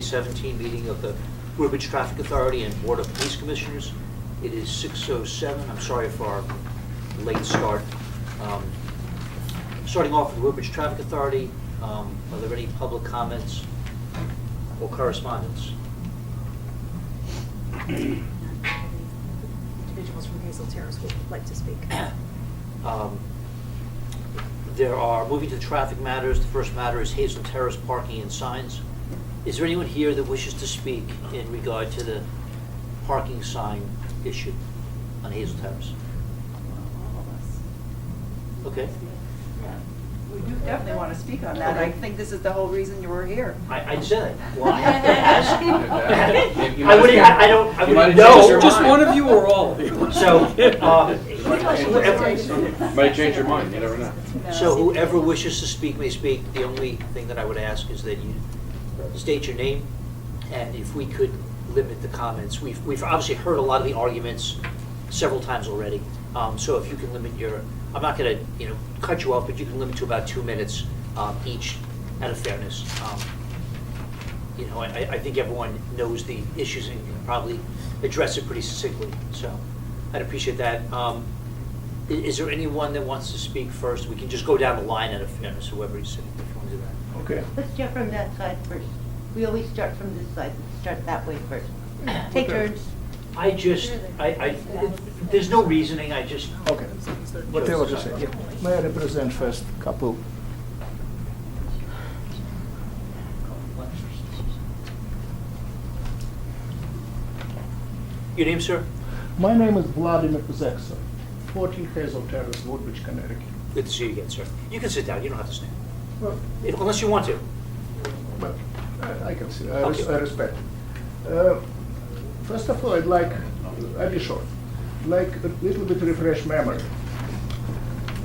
2017 meeting of the Woodbridge Traffic Authority and Board of Police Commissioners. It is 6:07. I'm sorry for our late start. Starting off with the Woodbridge Traffic Authority, are there any public comments or correspondence? Individuals from Hazel Terrace would like to speak. There are, moving to traffic matters, the first matter is Hazel Terrace parking and signs. Is there anyone here that wishes to speak in regard to the parking sign issue on Hazel Terrace? All of us. Okay. Yeah, we do definitely want to speak on that. I think this is the whole reason you were here. I said it. Well, I have to ask. You I wouldn't, I don't, I you might wouldn't have changed know. your Just mind. one of you or all of you? So, Might change your mind, you never know. so whoever wishes to speak may speak. The only thing that I would ask is that you state your name, and if we could limit the comments. We've obviously heard a lot of the arguments several times already. So if you can limit your, I'm not going to, cut you off, but you can limit to about 2 minutes each, out of fairness. I think everyone knows the issues and can probably address it pretty succinctly. So I'd appreciate that. Is there anyone that wants to speak first? We can just go down the line out of fairness, whoever is sitting, if you want to do that. Okay. Let's start from that side first. We always start from this side. Let's start that way first. Take turns. There's no reasoning, I just. Okay. Whatever you say. Yeah. May I represent first couple? Your name, sir? My name is Vladimir Zeksa, 14 Hazel Terrace, Woodbridge, Connecticut. Good to see you again, sir. You can sit down, you don't have to stand. Well, Unless you want to. but I can see. Okay. I respect. First of all, I'll be short. Like a little bit refresh memory.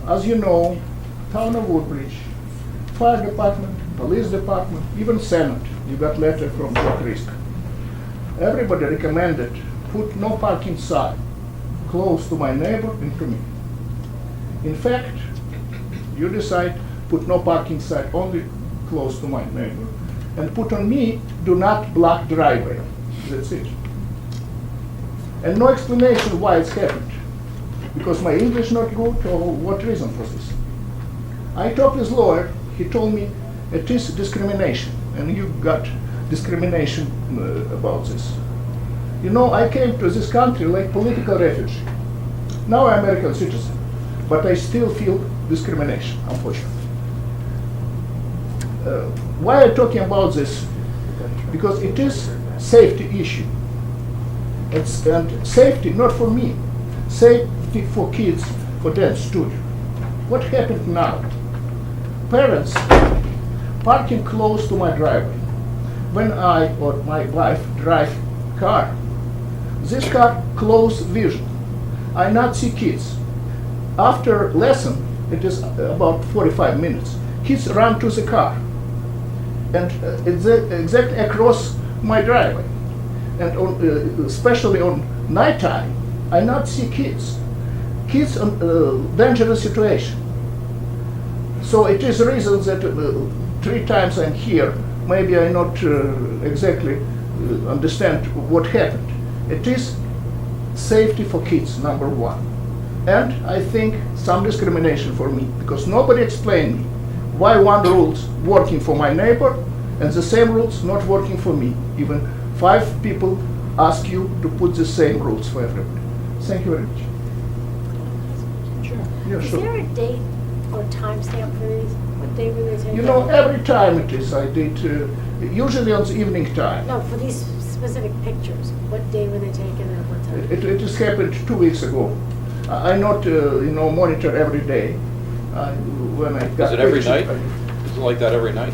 As you know, town of Woodbridge, fire department, police department, even Senate, you got letter from Joe Risk. Everybody recommended put no parking sign close to my neighbor and to me. In fact, you decide put no parking sign only close to my neighbor, and put on me do not block driveway. That's it. And no explanation why it's happened. Because my English not good, or what reason for this? I talked with lawyer, he told me it is discrimination, and you got discrimination about this. I came to this country like political refugee. Now I'm American citizen, but I still feel discrimination, unfortunately. Why I'm talking about this? Because it is safety issue. And safety not for me, safety for kids, for dance studio. What happened now? Parents parking close to my driveway. When I or my wife drive car, this car close vision. I not see kids. After lesson, it is about 45 minutes. Kids run to the car, and it's exactly across my driveway. And especially on nighttime, I not see kids. Kids in dangerous situation. So it is reason that 3 times I'm here, maybe I not exactly understand what happened. It is safety for kids, number 1. And I think some discrimination for me, because nobody explained me why one rules working for my neighbor and the same rules not working for me. Even 5 people ask you to put the same rules for everybody. Thank you very much. Sure. Yeah, Is sure. there a date or time stamp for these? What day were they taken? Every time it is, I did, usually on the evening time. No, for these specific pictures, what day were they taken and at what time? It has happened 2 weeks ago. I not, monitor every day. When I got Is it every pictures, night? Is it like that every night?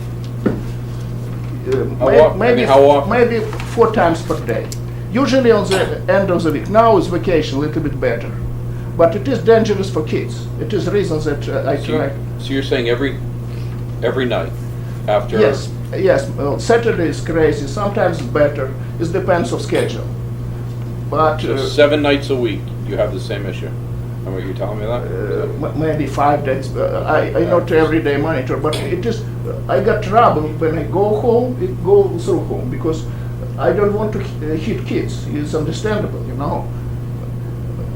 How often? Maybe 4 times per day. Usually on the end of the week. Now is vacation, a little bit better. But it is dangerous for kids. It is reasons that I try. So you're saying every night after? Yes. Well, Saturday is crazy. Sometimes it's better. It depends on schedule. But So 7 nights a week, you have the same issue? Are you telling me that? maybe 5 days. I not every day monitor, but it is I got trouble when I go home, it go through home, because I don't want to hit kids. It's understandable, you know.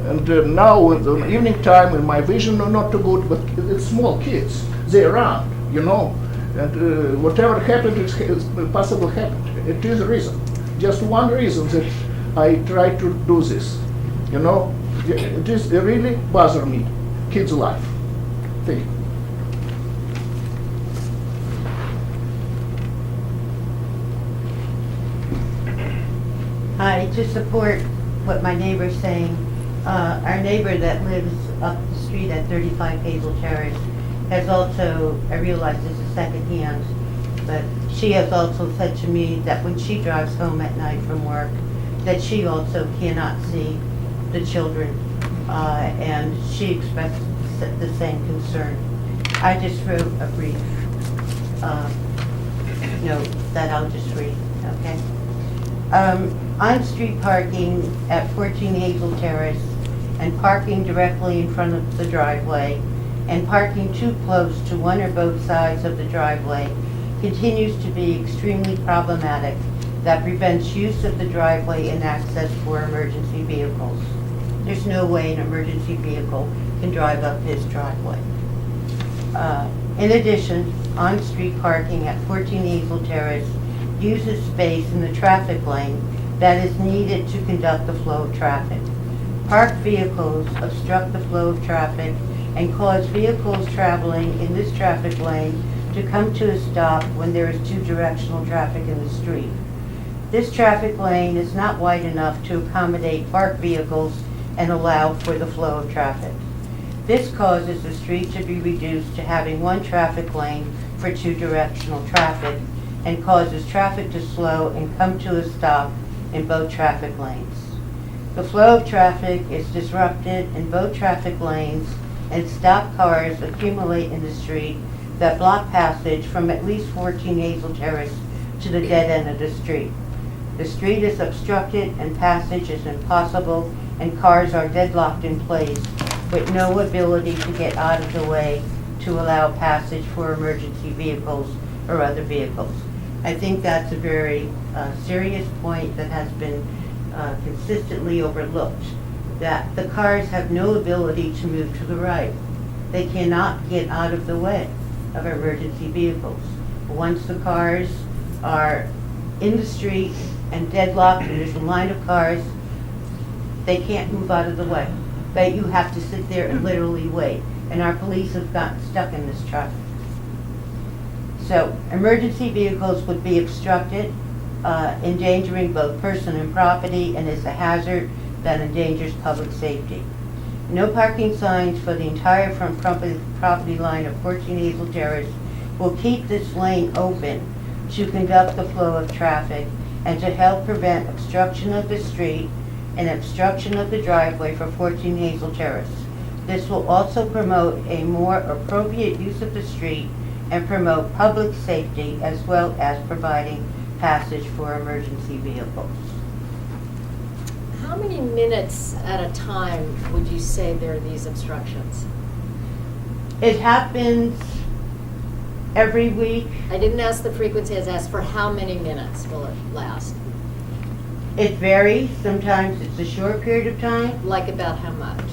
And now in the evening time, when my vision are not too good, but it's small kids, they run, you know. And whatever happened, it's possible happened. It is a reason. Just one reason that I try to do this, you know. It is it really bother me, kids' life. Thank you. Hi, to support what my neighbor's saying, our neighbor that lives up the street at 35 Hazel Terrace has also, I realize this is secondhand, but she has also said to me that when she drives home at night from work, that she also cannot see the children, and she expressed the same concern. I just wrote a brief note that I'll just read, okay? On-street parking at 14 Hazel Terrace and parking directly in front of the driveway and parking too close to one or both sides of the driveway continues to be extremely problematic that prevents use of the driveway and access for emergency vehicles. There's no way an emergency vehicle can drive up his driveway. In addition, on-street parking at 14 Hazel Terrace uses space in the traffic lane that is needed to conduct the flow of traffic. Parked vehicles obstruct the flow of traffic and cause vehicles traveling in this traffic lane to come to a stop when there is two directional traffic in the street. This traffic lane is not wide enough to accommodate parked vehicles and allow for the flow of traffic. This causes the street to be reduced to having one traffic lane for two directional traffic and causes traffic to slow and come to a stop in both traffic lanes. The flow of traffic is disrupted in both traffic lanes and stopped cars accumulate in the street that block passage from at least 14 Hazel Terrace to the dead end of the street. The street is obstructed and passage is impossible and cars are deadlocked in place with no ability to get out of the way to allow passage for emergency vehicles or other vehicles. I think that's a very serious point that has been consistently overlooked, that the cars have no ability to move to the right. They cannot get out of the way of emergency vehicles. Once the cars are in the street and deadlocked and there's a line of cars, they can't move out of the way. But you have to sit there and literally wait. And our police have gotten stuck in this traffic. So emergency vehicles would be obstructed, endangering both person and property, and is a hazard that endangers public safety. No parking signs for the entire front property line of 14 Hazel Terrace will keep this lane open to conduct the flow of traffic and to help prevent obstruction of the street and obstruction of the driveway for 14 Hazel Terrace. This will also promote a more appropriate use of the street and promote public safety as well as providing passage for emergency vehicles. How many minutes at a time would you say there are these obstructions? It happens every week. I didn't ask the frequency, I asked for how many minutes will it last? It varies. Sometimes it's a short period of time. Like about how much?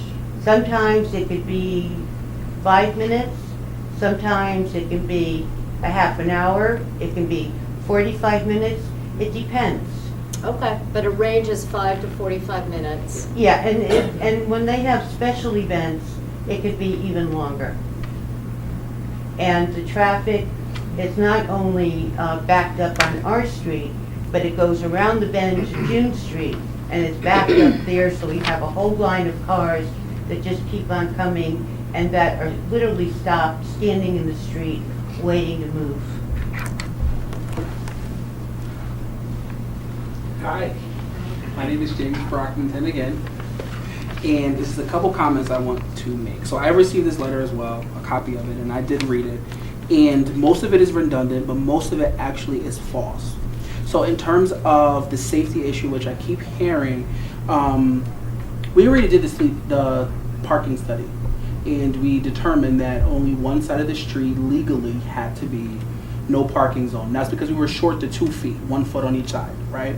Sometimes it could be 5 minutes. Sometimes it can be a half an hour. It can be 45 minutes. It depends. Okay, but it ranges 5 to 45 minutes. Yeah, and when they have special events, it could be even longer. And the traffic is not only backed up on our street, but it goes around the bend to June Street, and it's backed up there, so we have a whole line of cars that just keep on coming and that are literally stopped, standing in the street, waiting to move. Hi, my name is James Brockington again, and this is a couple comments I want to make. So I received this letter as well, a copy of it, and I did read it, and most of it is redundant, but most of it actually is false. So in terms of the safety issue, which I keep hearing, we already did the parking study, and we determined that only one side of the street legally had to be no parking zone. That's because we were short to 2 feet, 1 foot on each side, right?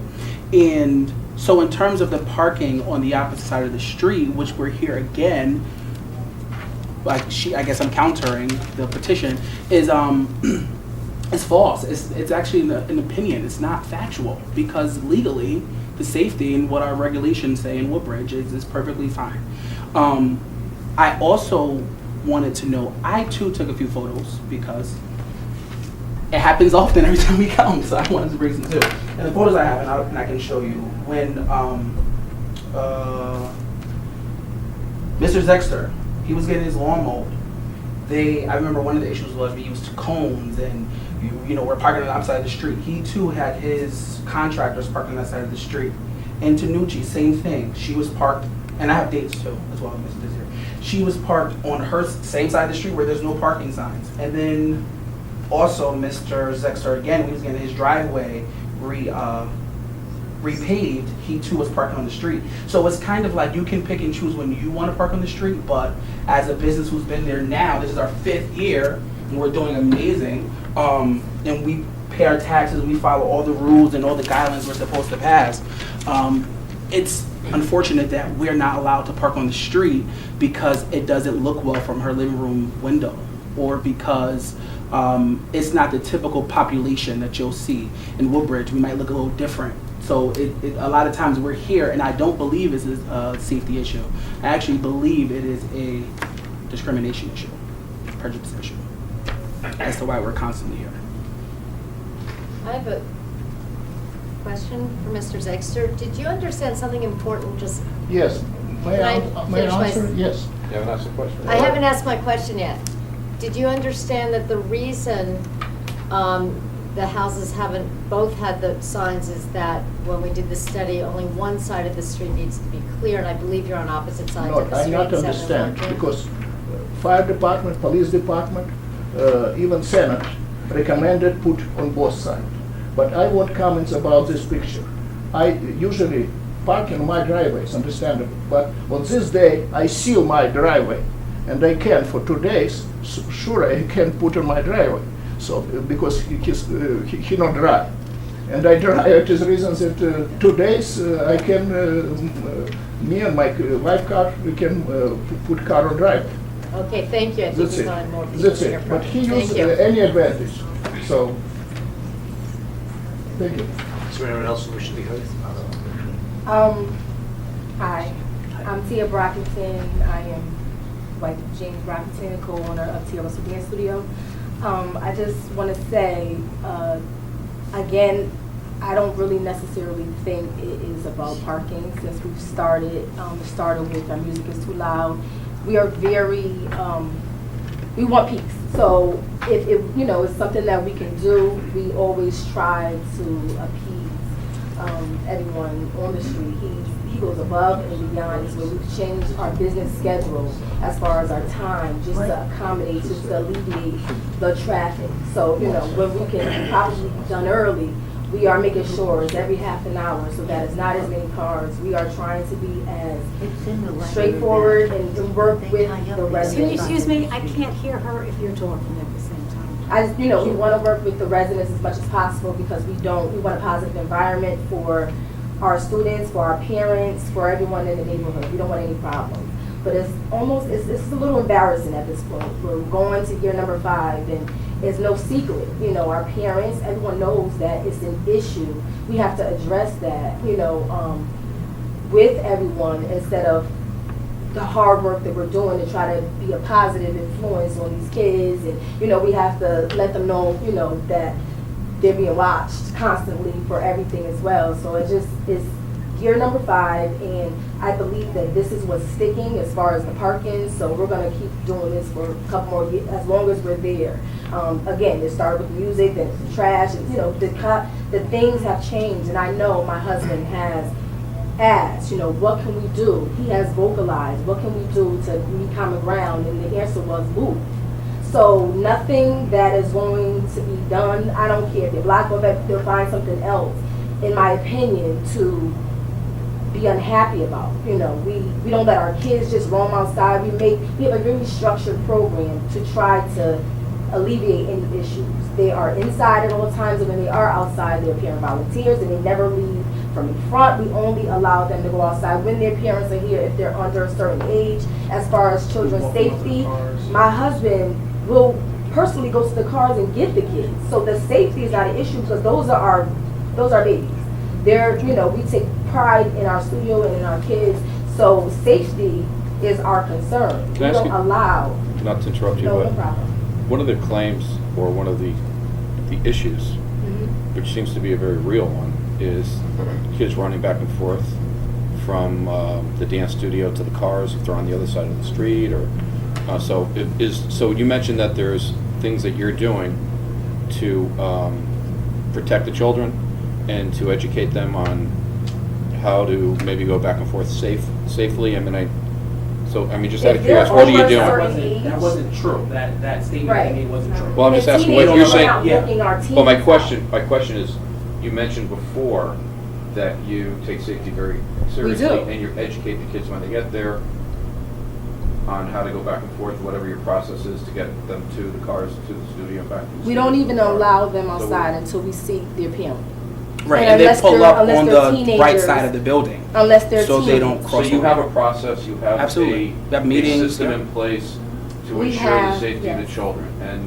And so in terms of the parking on the opposite side of the street, which we're here again, like I guess I'm countering the petition, is it's false. It's actually an opinion. It's not factual, because legally, the safety and what our regulations say in Woodbridge is perfectly fine. I also wanted to know, I too took a few photos because it happens often every time we come, so I wanted to bring some too. And the photos I have, and I can show you, when Mr. Zexter, he was getting his lawn mowed. I remember one of the issues was we used cones and you know, we're parking on the opposite side of the street. He too had his contractors parked on that side of the street. And Tanucci, same thing. She was parked, and I have dates too, as well as Mrs. Desir. She was parked on her same side of the street where there's no parking signs. And then also Mr. Zexter, again, when he was getting his driveway repaved, he too was parking on the street. So it's kind of like you can pick and choose when you want to park on the street, but as a business who's been there now, this is our 5th year, and we're doing amazing, and we pay our taxes, we follow all the rules and all the guidelines we're supposed to pass. It's unfortunate that we're not allowed to park on the street because it doesn't look well from her living room window, or because it's not the typical population that you'll see in Woodbridge. We might look a little different. So a lot of times we're here, and I don't believe it's a safety issue. I actually believe it is a discrimination issue, prejudice issue, as to why we're constantly here. I have a question for Mr. Zexter. Did you understand something important just? Yes. May I finish my answer? Yes. You haven't asked the question. I haven't asked my question yet. Did you understand that the reason the houses haven't both had the signs is that when we did the study, only one side of the street needs to be clear, and I believe you're on opposite sides No, of the I street. not except for understand, one. because fire department, police department, even Senate recommended put on both sides. But I want comments about this picture. I usually park in my driveway, it's understandable, but on this day, I seal my driveway, and I can for 2 days, sure I can put on my driveway. So, because he not dry. And I dry, it is reason that 2 days I can, me and my wife car, we can put car on drive. Okay, thank you. I think That's we it. wanted more people That's to hear it. from But you. he Thank used you. any advantage, so, thank you. Is there anyone else who wishes to be heard? Hi, I'm Tia Brockington. I am wife of James Brockington, co-owner of Tia Russell Dance Studio. I just want to say, again, I don't really necessarily think it is about parking. Since we've started with our music is too loud, we are very, we want peace. So if it's something that we can do, we always try to appease everyone on the street. He goes above and beyond. Is where we've changed our business schedule as far as our time, just to accommodate, just to alleviate the traffic. So when we can probably be done early, we are making sure it's every half an hour, so that it's not as many cars. We are trying to be as straightforward and work with the residents. Excuse me, I can't hear her if you're talking at the same time. We want to work with the residents as much as possible, because we want a positive environment for our students, for our parents, for everyone in the neighborhood. We don't want any problems. But it's a little embarrassing at this point. We're going to year number 5, and it's no secret. Our parents, everyone knows that it's an issue. We have to address that, with everyone, instead of the hard work that we're doing to try to be a positive influence on these kids. And, we have to let them know, that they're being watched constantly for everything as well. So it's year number 5, and I believe that this is what's sticking as far as the parking. So we're going to keep doing this for a couple more years, as long as we're there. Again, it started with music, then the trash, and the things have changed. And I know my husband has asked, what can we do? He has vocalized, what can we do to meet common ground? And the answer was move. So nothing that is going to be done, I don't care if they're black or that they'll find something else, in my opinion, to be unhappy about. We don't let our kids just roam outside. We have a very structured program to try to alleviate any issues. They are inside at all times, and when they are outside, they're parent volunteers, and they never leave from in front. We only allow them to go outside when their parents are here, if they're under a certain age. As far as children's safety, my husband will personally go to the cars and get the kids. So the safety is not an issue, because those are babies. They're, you know, we take pride in our studio and in our kids, so safety is our concern. We Can I ask don't you- allow. Not to interrupt you, No, no but problem. one of the claims, or one of the issues, Mm-hmm. which seems to be a very real one, is kids running back and forth from the dance studio to the cars if they're on the other side of the street, or so you mentioned that there's things that you're doing to protect the children and to educate them on how to maybe go back and forth safely. I mean, just out of If they're curiosity, what are you over a doing? certain That wasn't true. That statement Right. you made wasn't true. Well, I'm just And asking what teenagers you're saying. are out Yeah. booking our Well, my teens question is, you mentioned before that you take safety very seriously, do. and you educate the kids when they get there on how to go back and forth, whatever your process is to get them to the cars, to the studio, and back to the We studio. don't even allow them So outside until we see their parent. Right, And and they unless pull they're- up unless on they're the right teenagers. side of the building. Unless they're So they don't teens. So cross you over. have a process, you have Absolutely. We have a meetings, system yeah. in place to We ensure the have, safety of yes. the children, and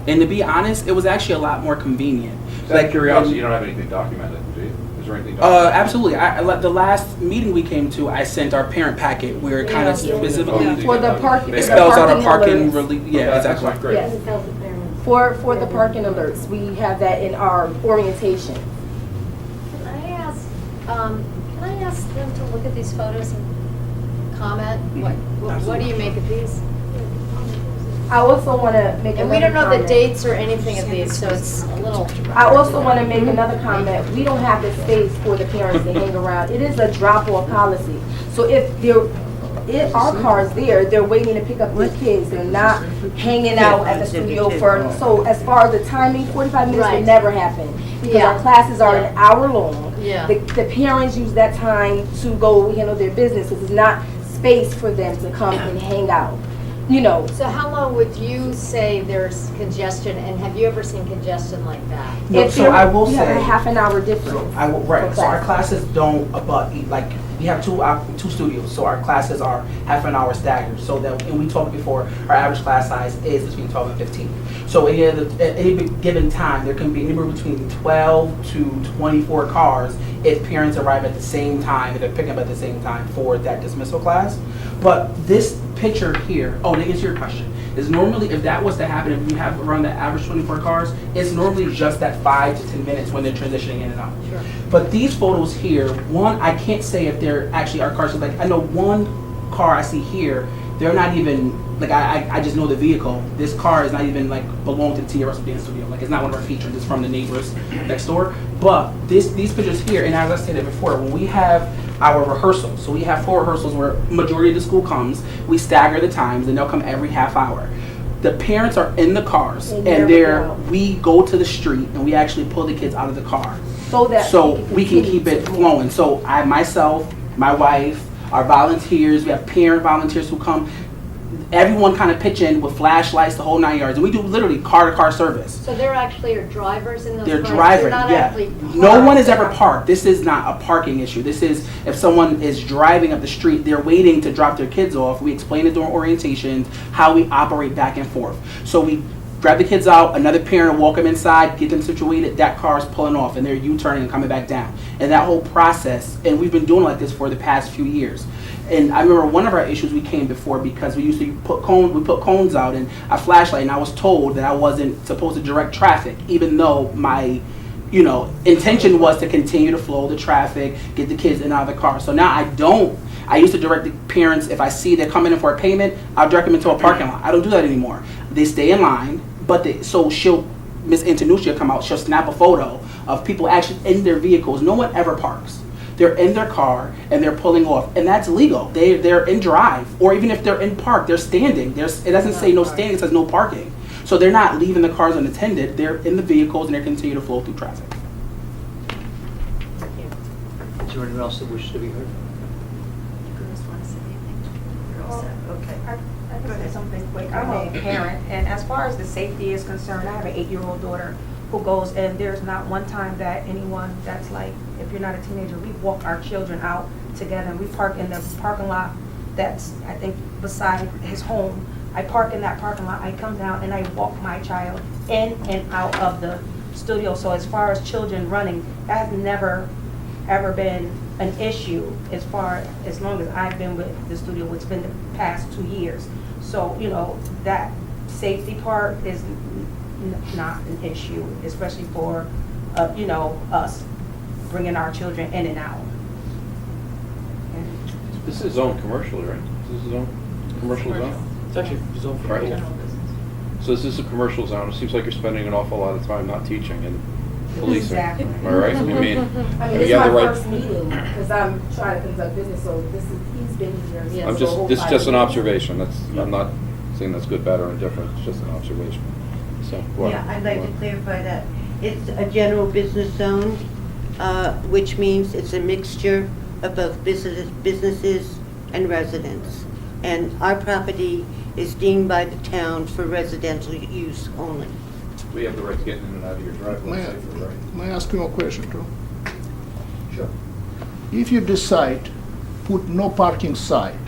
And to be honest, it was actually a lot more convenient. out of curiosity, you don't have anything documented, do you? Is there anything documented? Absolutely. The last meeting we came to, I sent our parent packet where it kind of Yeah. specifically Oh, For the parking. it the spells out a parking parking alerts. relief. Okay, Yeah, that's exactly. fine, great. Yes. It tells the parents. For the parking alerts, we have that in our orientation. Can I ask them to look at these photos and comment? What do you make of these? I also want to make And we another don't know the comment. dates or anything of these, so it's a little. I also want to make another comment. We don't have the space for the parents to hang around. It is a drop-off policy. So if our car's there, they're waiting to pick up their kids. They're not hanging out at the studio for, so as far as the timing, 45 minutes would Right. never happen. Because Yeah. our classes are an Yeah. hour long. Yeah. The parents use that time to go handle their business. This is not space for them to come and hang out. You know, So how long would you say there's congestion, and have you ever seen congestion like that? No, if so there- I will we have a say- half an hour difference. Right. for So our class. classes don't abut. Like we have two studios, so our classes are half an hour staggered. So that, and we talked before, our average class size is between 12 and 15. So at any given time, there can be anywhere between 12 to 24 cars if parents arrive at the same time, if they're picking up at the same time for that dismissal class. But this picture here, to answer your question, is normally, if that was to happen, if you have around the average 24 cars, it's normally just that 5 to 10 minutes when they're transitioning in and out. Sure. But these photos here, one, I can't say if they're actually our cars. Like, I know one car I see here, they're not even, like, I just know the vehicle. This car is not even, like, belong to the TRS Dance Studio. Like, it's not one of our features. It's from the neighbors next door. But these pictures here, and as I stated before, when we have our rehearsals, so we have 4 rehearsals where majority of the school comes, we stagger the times, and they'll come every half hour. The parents are in the cars, And and they're out. we go to the street, and we actually pull the kids out of the car. So that So we can continue keep it to- flowing. So I, myself, my wife, our volunteers, we have parent volunteers who come. Everyone kind of pitch in with flashlights, the whole 9 yards. And we do literally car-to-car service. So there actually are drivers in those They're cars? driving, not yeah. actually No one parked, is ever they're- parked. This is not a parking issue. This is if someone is driving up the street, they're waiting to drop their kids off. We explain it during orientations, how we operate back and forth. So we grab the kids out, another parent walk them inside, get them situated, that car's pulling off and they're U-turning and coming back down. And that whole process, and we've been doing like this for the past few years. And I remember one of our issues we came before because we used to put cones out and a flashlight, and I was told that I wasn't supposed to direct traffic, even though my, intention was to continue to flow the traffic, get the kids in and out of the car. So now I don't. I used to direct the parents, if I see they're coming in for a payment, I'll direct them into a parking lot. I don't do that anymore. They stay in line, but Miss Antonuccia come out, she'll snap a photo of people actually in their vehicles. No one ever parks. They're in their car and they're pulling off, and that's legal. They're in drive, or even if they're in park, they're standing. It doesn't say no standing, it says no parking. So they're not leaving the cars unattended. They're in the vehicles and they continue to flow through traffic. Is there anyone else that wishes to be heard? Girls want to say anything? You're all set, okay. I can say something quick. I'm a parent, and as far as the safety is concerned, I have an 8-year-old daughter who goes, and there's not one time that anyone that's like, if you're not a teenager, we walk our children out together, and we park in the parking lot that's, I think, beside his home. I park in that parking lot, I come down, and I walk my child in and out of the studio. So as far as children running, that has never, ever been an issue as long as I've been with the studio, which has been the past 2 years. So, you know, that safety part is not an issue, especially for, you know, us bringing our children in and out. This is zone commercial, right? This is zone, commercial zone? It's actually zoned for Right. general business. So this is a commercial zone. It seems like you're spending an awful lot of time not teaching and policing. Exactly. Am I right? I mean, I mean, you it's have my the right. first meeting, because I'm trying to conduct business, so he's been here. Yes. I'm the just, whole this is time. just an observation. I'm not saying that's good, bad, or indifferent. It's just an observation. So, go Yeah, ahead. I'd like to clarify that. It's a general business zone, which means it's a mixture of both businesses and residents. And our property is deemed by the town for residential use only. We have the right to get in and out of your driveway May safely, right? may I ask you a question too? Sure. If you decide put no parking sign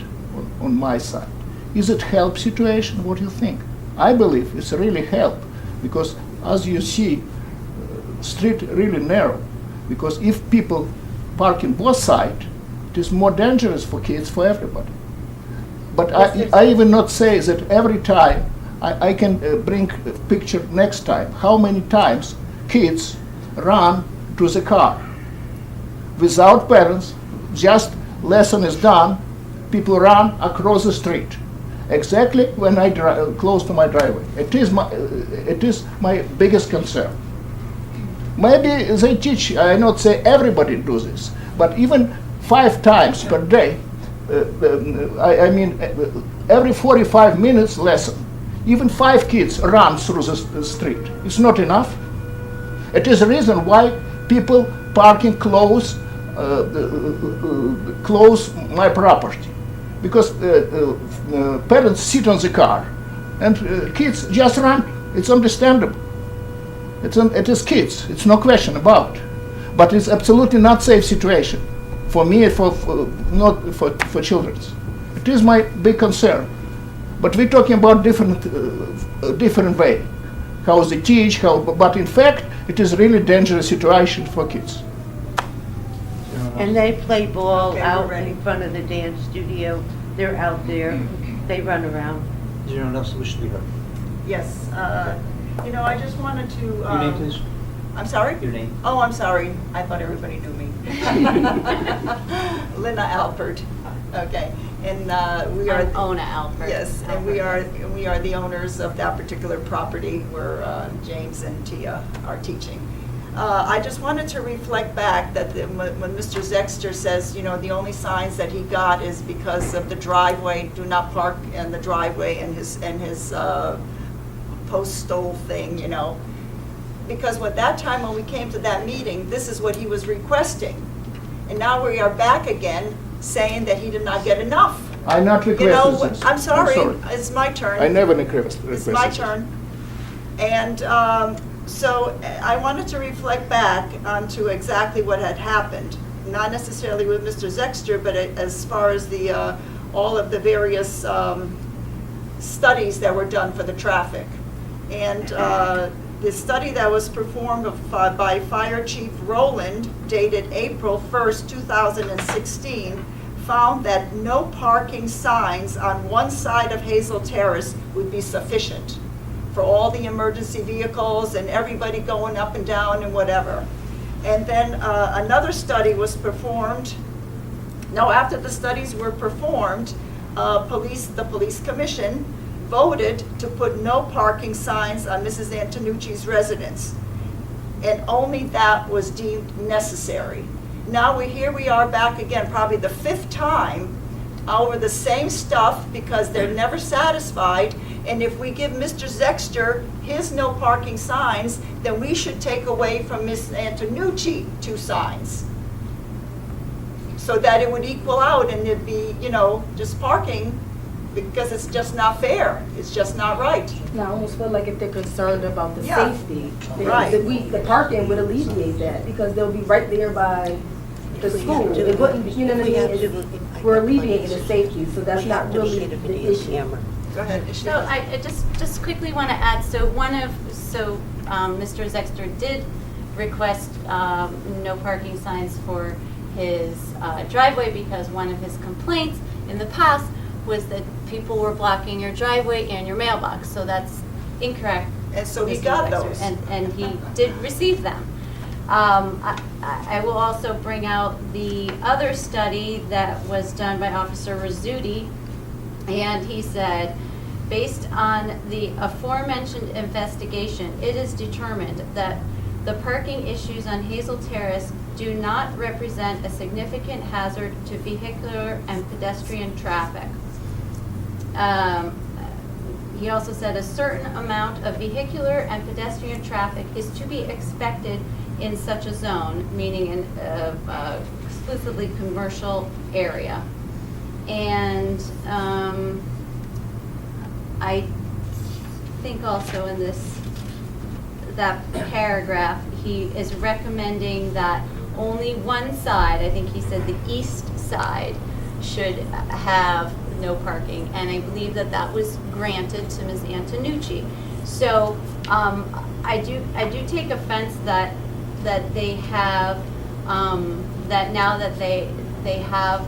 on my side, is it help situation? What do you think? I believe it's really help, because as you see, street really narrow. Because if people park in both sides, it is more dangerous for kids, for everybody. But I even not say that every time I can bring a picture next time. How many times kids run to the car without parents, just lesson is done, people run across the street. Exactly when I drive close to my driveway. It is my biggest concern. Maybe they teach, I not say everybody do this, but even 5 times per day, I mean every 45 minutes lesson, even 5 kids run through the street. It's not enough. It is a reason why people parking close my property, because parents sit on the car and kids just run. It's understandable. It is kids. It's no question about. But it's absolutely not safe situation for me, not for children. It is my big concern. But we're talking about different way, how they teach, but in fact, it is really dangerous situation for kids. And they play ball Okay, we're out ready. in front of the dance studio. They're out there. They run around. Is there anyone else that wishes to be heard? Yes, you know, I just wanted to. Your name, please? I'm sorry? Your name? Oh, I'm sorry. I thought everybody knew me. Linda Alpert. Okay, and we are. I'm Ona Alpert. Yes, and we are the owners of that particular property where James and Tia are teaching. I just wanted to reflect back that when Mr. Zexter says, you know, the only signs that he got is because of the driveway, do not park in the driveway, and his postal thing, you know. Because at that time when we came to that meeting, this is what he was requesting. And now we are back again saying that he did not get enough. I not You requested know, this. I'm sorry, it's my turn. I never requested It's my this. turn. And so I wanted to reflect back onto exactly what had happened, not necessarily with Mr. Zexter, but as far as the all of the various studies that were done for the traffic. And the study that was performed by Fire Chief Rowland, dated April 1st, 2016, found that no parking signs on one side of Hazel Terrace would be sufficient for all the emergency vehicles and everybody going up and down and whatever. And then another study was performed. Now, after the studies were performed, the police commission voted to put no parking signs on Mrs. Antonucci's residence, and only that was deemed necessary. Now here we are back again, probably the 5th time over the same stuff, because they're never satisfied. And if we give Mr. Zexter his no parking signs, then we should take away from Ms. Antonucci 2 signs, so that it would equal out and it'd be, you know, just parking because it's just not fair. It's just not right. Now, I almost feel like if they're concerned about the Yeah. safety, Right. the parking would alleviate that, because they'll be right there by the school. It wouldn't, you know what I mean? We're alleviating the safety, so that's not really the issue. Go ahead. Ishita. So I just quickly want to add, Mr. Zexter did request no parking signs for his driveway, because one of his complaints in the past was that people were blocking your driveway and your mailbox, so that's incorrect. And so he Mr. got Zexter, those. And he did receive them. I will also bring out the other study that was done by Officer Rizzuti, and he said, based on the aforementioned investigation, it is determined that the parking issues on Hazel Terrace do not represent a significant hazard to vehicular and pedestrian traffic. He also said a certain amount of vehicular and pedestrian traffic is to be expected in such a zone, meaning in exclusively commercial area. And I think also in that paragraph, he is recommending that only one side, I think he said the east side, should have no parking, and I believe that was granted to Ms. Antonucci. So I do take offense that they have that now that they have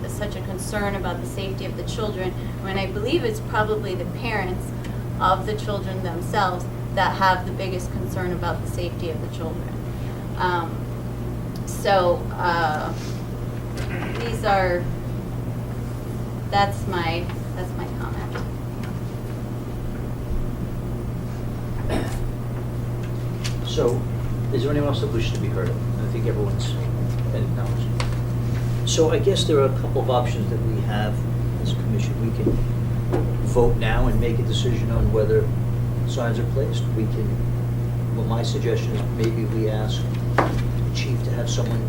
such a concern about the safety of the children, when I believe it's probably the parents of the children themselves that have the biggest concern about the safety of the children. That's my comment. So, is there anyone else that wishes to be heard? I think everyone's been acknowledged. So I guess there are a couple of options that we have as a commission. We can vote now and make a decision on whether signs are placed. Well, my suggestion is maybe we ask the chief to have someone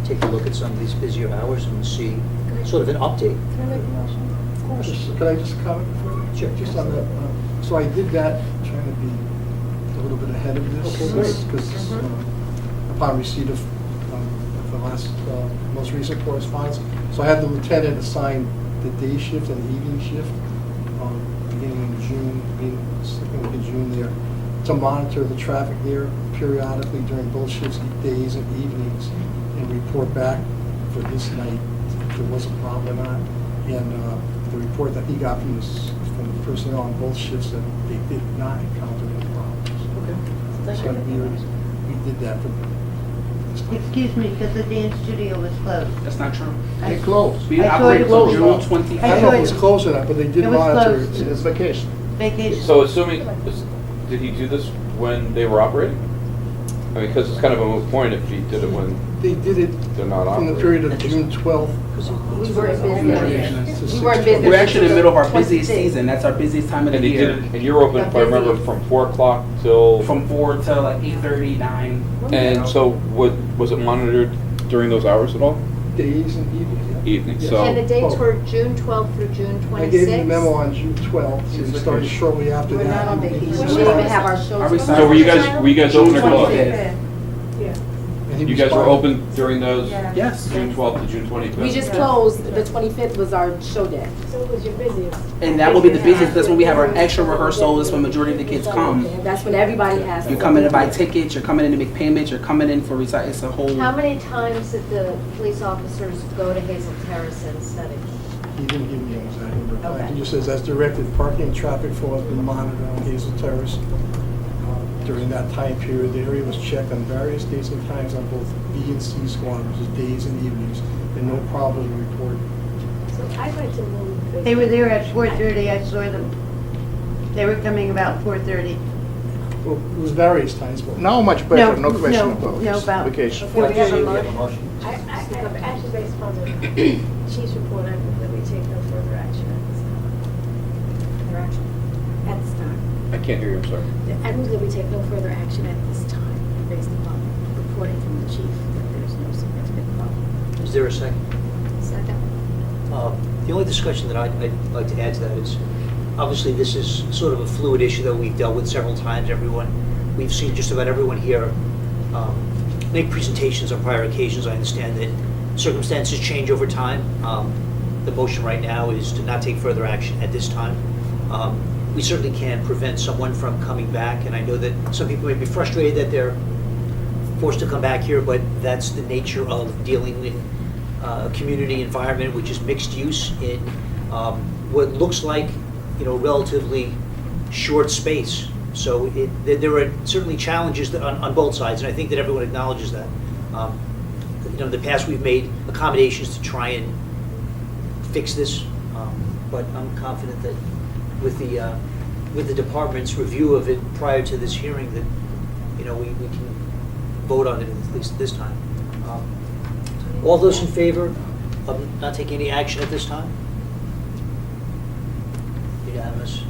take a look at some of these busier hours and see sort of an update. Can I make a motion? Of course. Can I just comment further? Sure. Just on that. So I did that, trying to be a little bit ahead of this. Okay, great. Because upon receipt of the most recent correspondence, so I had the lieutenant assign the day shift and the evening shift, beginning in June there, to monitor the traffic there periodically during both shifts, days and evenings, and report back for this night if there was a problem or not. And the report that he got from the personnel on both shifts, that they did not encounter any problems. Okay. So we did that for Excuse me, because the dance studio was closed. That's not true. They closed. We I saw operate it until closed. June I 25th. I don't know if it was saw it. close or not, but they did It was monitor. closed. It's vacation. Vacation. So assuming, did he do this when they were operating? I mean, because it's kind of a moot point if he did it when They did it they're not from the operating. period of June 12th. We were in business. to We were in business. We're actually in the middle of our busiest 26th. season. That's our busiest time of the And he did year. it, and you're open, if I remember, Busy. from 4 o'clock till, From 4 to like 8:30, 9. and so was it monitored during those hours at all? Days and evenings. yeah. Evenings, Yeah. so- And the dates were June 12th through June 26th? I gave him a memo on June 12th, so we started shortly after We're that. not on He vacation. was We didn't even have our Are we shows. sorry? So were you guys open or closed? 25th. and he You guys were responded. open during those Yes. June 12th to June 25th? We just closed, the 25th was our show day. So it was your busiest. And that will be the busiest. That's when we have our extra rehearsals. That's when majority of the kids come. And that's when everybody has. You're coming to buy tickets. You're coming in to make payments. You're coming in for recite. It's a whole. How many times did the police officers go to Hazel Terrace and study? He didn't give me an exact number of times. Okay. He just says, as directed, parking and traffic flow has been monitored on Hazel Terrace. During that time period, the area was checked on various days and times on both B and C squads, days and evenings, and no problems were reported. So I'd like to move. They were there at 4:30, I saw them. They were coming about 4:30. Well, it was various times, but Now much better, No, no question no, about no, this about- vacation. Do we have a You have a motion? motion? Actually, based upon the chief's report, I move that we take no further action at this time. Further action? At this time. I can't hear you, I'm sorry. I move that we take no further action at this time, based upon reporting from the chief that there's no significant problem. Is there a second? Second. The only discussion that I'd like to add to that is, obviously, this is sort of a fluid issue that we've dealt with several times. We've seen just about everyone here make presentations on prior occasions. I understand that circumstances change over time. The motion right now is to not take further action at this time. We certainly can't prevent someone from coming back, and I know that some people may be frustrated that they're forced to come back here, but that's the nature of dealing with a community environment which is mixed use in what looks like, relatively short space. So there are certainly challenges on both sides, and I think that everyone acknowledges that. In the past, we've made accommodations to try and fix this, but I'm confident that with the department's review of it prior to this hearing, that we can vote on it at least this time. All those in favor of not taking any action at this time? Unanimous.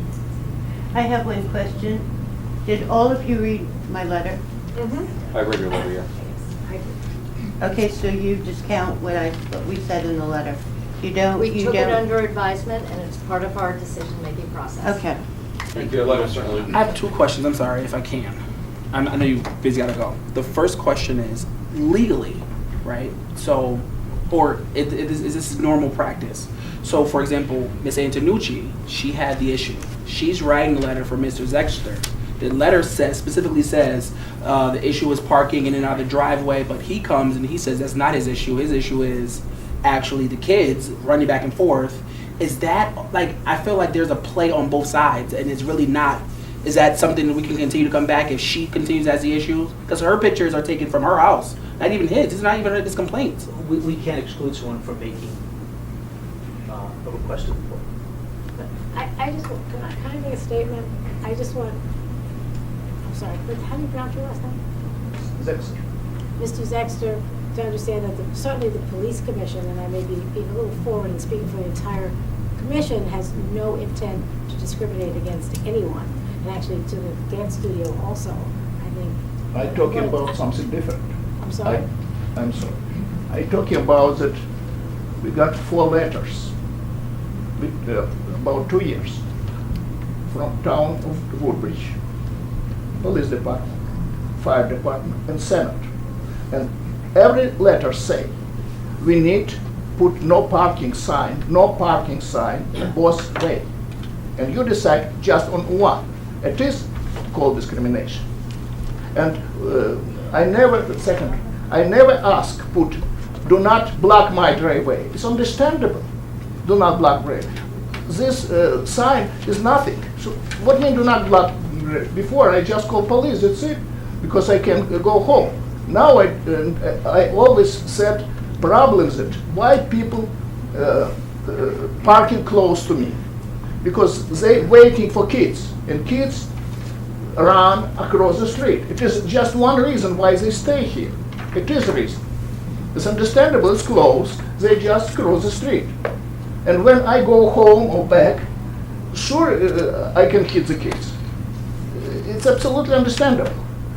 I have one question. Did all of you read my letter? I read your letter, yeah. Okay, so you discount what we said in the letter. You don't. We took it under advisement, and it's part of our decision-making process. Okay. Your letter certainly. I have 2 questions, I'm sorry, if I can. I know you're busy, gotta go. The first question is, legally, right? So, or is this normal practice? So, for example, Ms. Antonucci, she had the issue. She's writing the letter for Mr. Zexter. The letter specifically says the issue is parking in and out of the driveway, but he comes and he says that's not his issue. His issue is actually the kids running back and forth. Is that, I feel like there's a play on both sides, and it's really not. Is that something that we can continue to come back if she continues as the issue? Because her pictures are taken from her house, not even his. It's not even his complaints. We can't exclude someone from making a request to the board. I just want, can I make a statement? I just want, I'm sorry, but how do you pronounce your last name? Zexter. Mr. Zexter, to understand that certainly the police commission, and I may be being a little forward and speaking for the entire commission, has no intent to discriminate against anyone. And actually to the dance studio also, I think. I'm talking about something different. I'm sorry? I'm sorry. I'm talking about that we got 4 letters with, about 2 years from town of Woodbridge, police department, fire department, and Senate. And every letter say, we need put no parking sign both way. And you decide just on one. It is called discrimination. And I never ask put, do not block my driveway. It's understandable. Do not block driveway. This sign is nothing. So what do you mean do not block? Before I just call police, that's it, because I can go home. Now I always said problems that why people parking close to me, because they waiting for kids, and kids run across the street. It is just one reason why they stay here. It is a reason. It's understandable, it's close, they just cross the street. And when I go home or back, sure, I can hit the kids. It's absolutely understandable.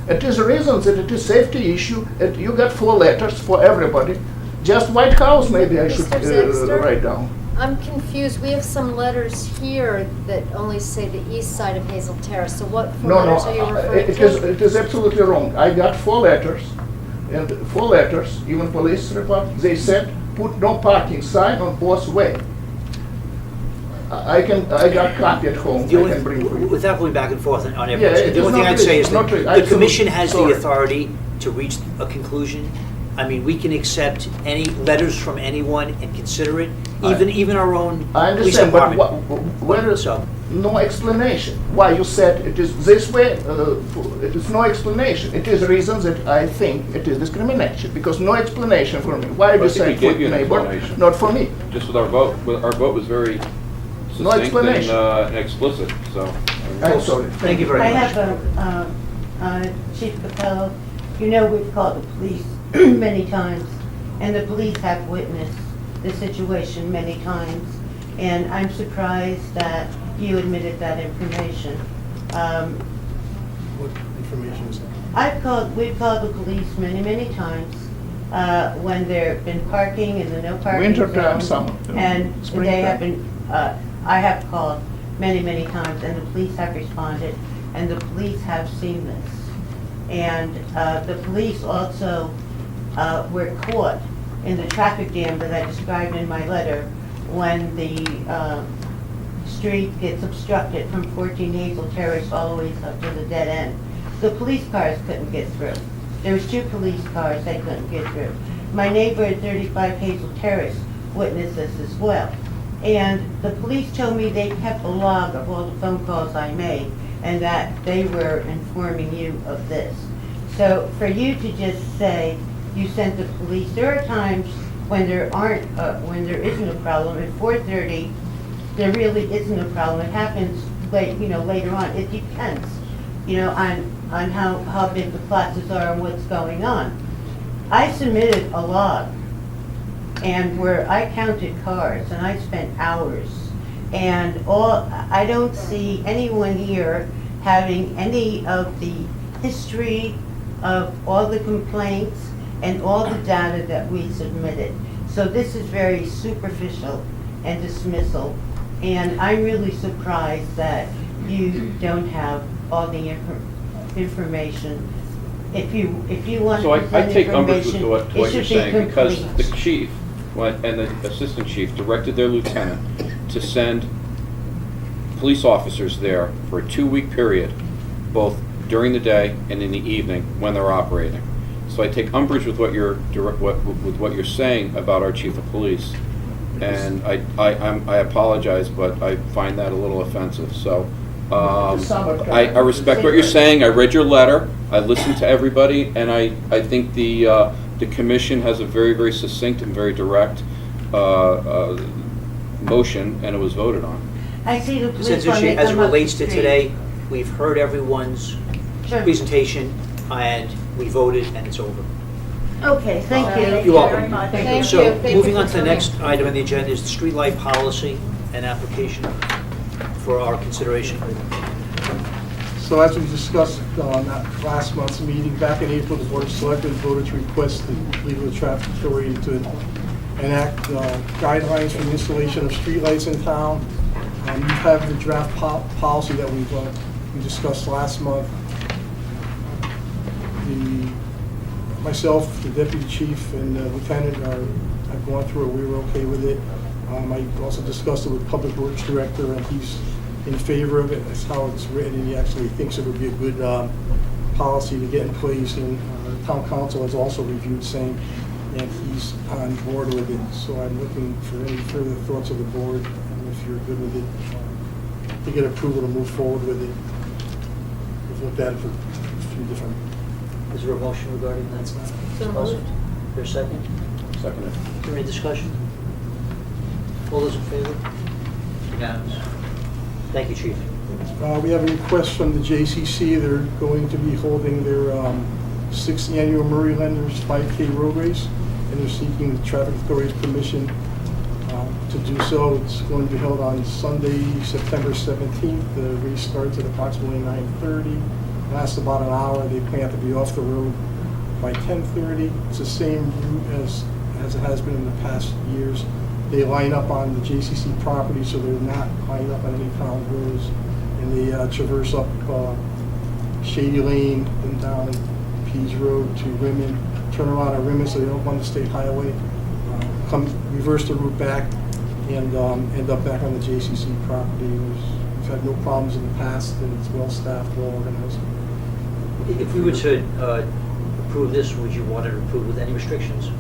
It is a reason that it is safety issue, and you got 4 letters for everybody. Just White House maybe I should Mr. Zexter? write down. I'm confused. We have some letters here that only say the east side of Hazel Terrace. So what No, letters are you referring to? it is absolutely wrong. I got 4 letters, and 4 letters, even police report, they said put no parking sign on both way. I got copy at home, I can bring for you. Without going back and forth on Yeah, everything, it the is only thing not I'd say really- is not that really. the commission has the Sorry. authority to reach a conclusion. I mean, we can accept any letters from anyone and consider it, even our own I police understand, but department. where is So, no explanation? Why you said it is this way? It is no explanation. It is reasons that I think it is discrimination, because no explanation for me. Why But I you think say we for gave you an neighbor, explanation. not for me? Just with our vote. Our vote was very No succinct explanation. and explicit, so. I'm sorry. thank you very I much. have Chief Capello, we've called the police many times, and the police have witnessed the situation many times, and I'm surprised that you admitted that information. What information is that? We've called the police many, many times, when there've been parking in the no parking Wintertime, zone. summertime, And they have springtime. been, I have called many, many times, and the police have responded, and the police have seen this. And the police also were caught in the traffic jam that I described in my letter when the street gets obstructed from 14 Hazel Terrace all the way up to the dead end. The police cars couldn't get through. There was 2 police cars they couldn't get through. My neighbor at 35 Hazel Terrace witnessed this as well. And the police told me they kept a log of all the phone calls I made and that they were informing you of this. So for you to just say you sent the police, there are times when there isn't a problem. At 4:30, there really isn't a problem. It happens later on. It depends, on how big the classes are and what's going on. I submitted a log, and where I counted cars, and I spent hours, and I don't see anyone here having any of the history of all the complaints and all the data that we submitted. So this is very superficial and dismissal, and I'm really surprised that you don't have all the information. If you want So to present I take umbrage with information, what it you're should be saying, because the complete. chief and the assistant chief directed their lieutenant to send police officers there for a 2-week period, both during the day and in the evening when they're operating. So I take umbrage with what you're saying about our chief of police, and I apologize, but I find that a little offensive. So I respect what you're saying. I read your letter. I listened to everybody, and I think the commission has a very, very succinct and very direct motion, and it was voted on. I see the police Since when they as it come up relates the to street. today, we've heard everyone's Sure. presentation, and we voted, and it's over. Okay, thank you. You're welcome. very much. Thank you. So, Thank moving you on for to the coming. next item on the agenda is the streetlight policy and application for our consideration. So as we discussed on that last month's meeting, back in April, the Board of Selectmen voted to request the Legal Traffic Authority to enact guidelines for the installation of streetlights in town. You have the draft policy that we discussed last month. Myself, the deputy chief, and the lieutenant have gone through it. We were okay with it. I also discussed it with Public Works Director, and he's in favor of it. That's how it's written, and he actually thinks it would be a good policy to get in place. And the town council has also reviewed same, and he's on board with it. So I'm looking for any further thoughts of the board, and if you're good with it, to get approval to move forward with it. We've looked at it for a few different. Is there a motion regarding that? So moved. There's a second? Seconded. Is there any discussion? All those in favor? Unanimous. Thank you, Chief. We have a request from the JCC. They're going to be holding their 6th annual Murray Lenders 5K road race, and they're seeking the traffic authority's permission to do so. It's going to be held on Sunday, September 17th. The race starts at approximately 9:30, lasts about an hour. They plan to be off the road by 10:30. It's the same route as it has been in the past years. They line up on the JCC property, so they're not lined up on any town roads. And they traverse up Shady Lane and down Pease Road to Rimmon, turn around at Rimmon so they don't go on the state highway, reverse the route back, and end up back on the JCC property. We've had no problems in the past, and it's well-staffed, well-organized. If we were to approve this, would you want to approve with any restrictions?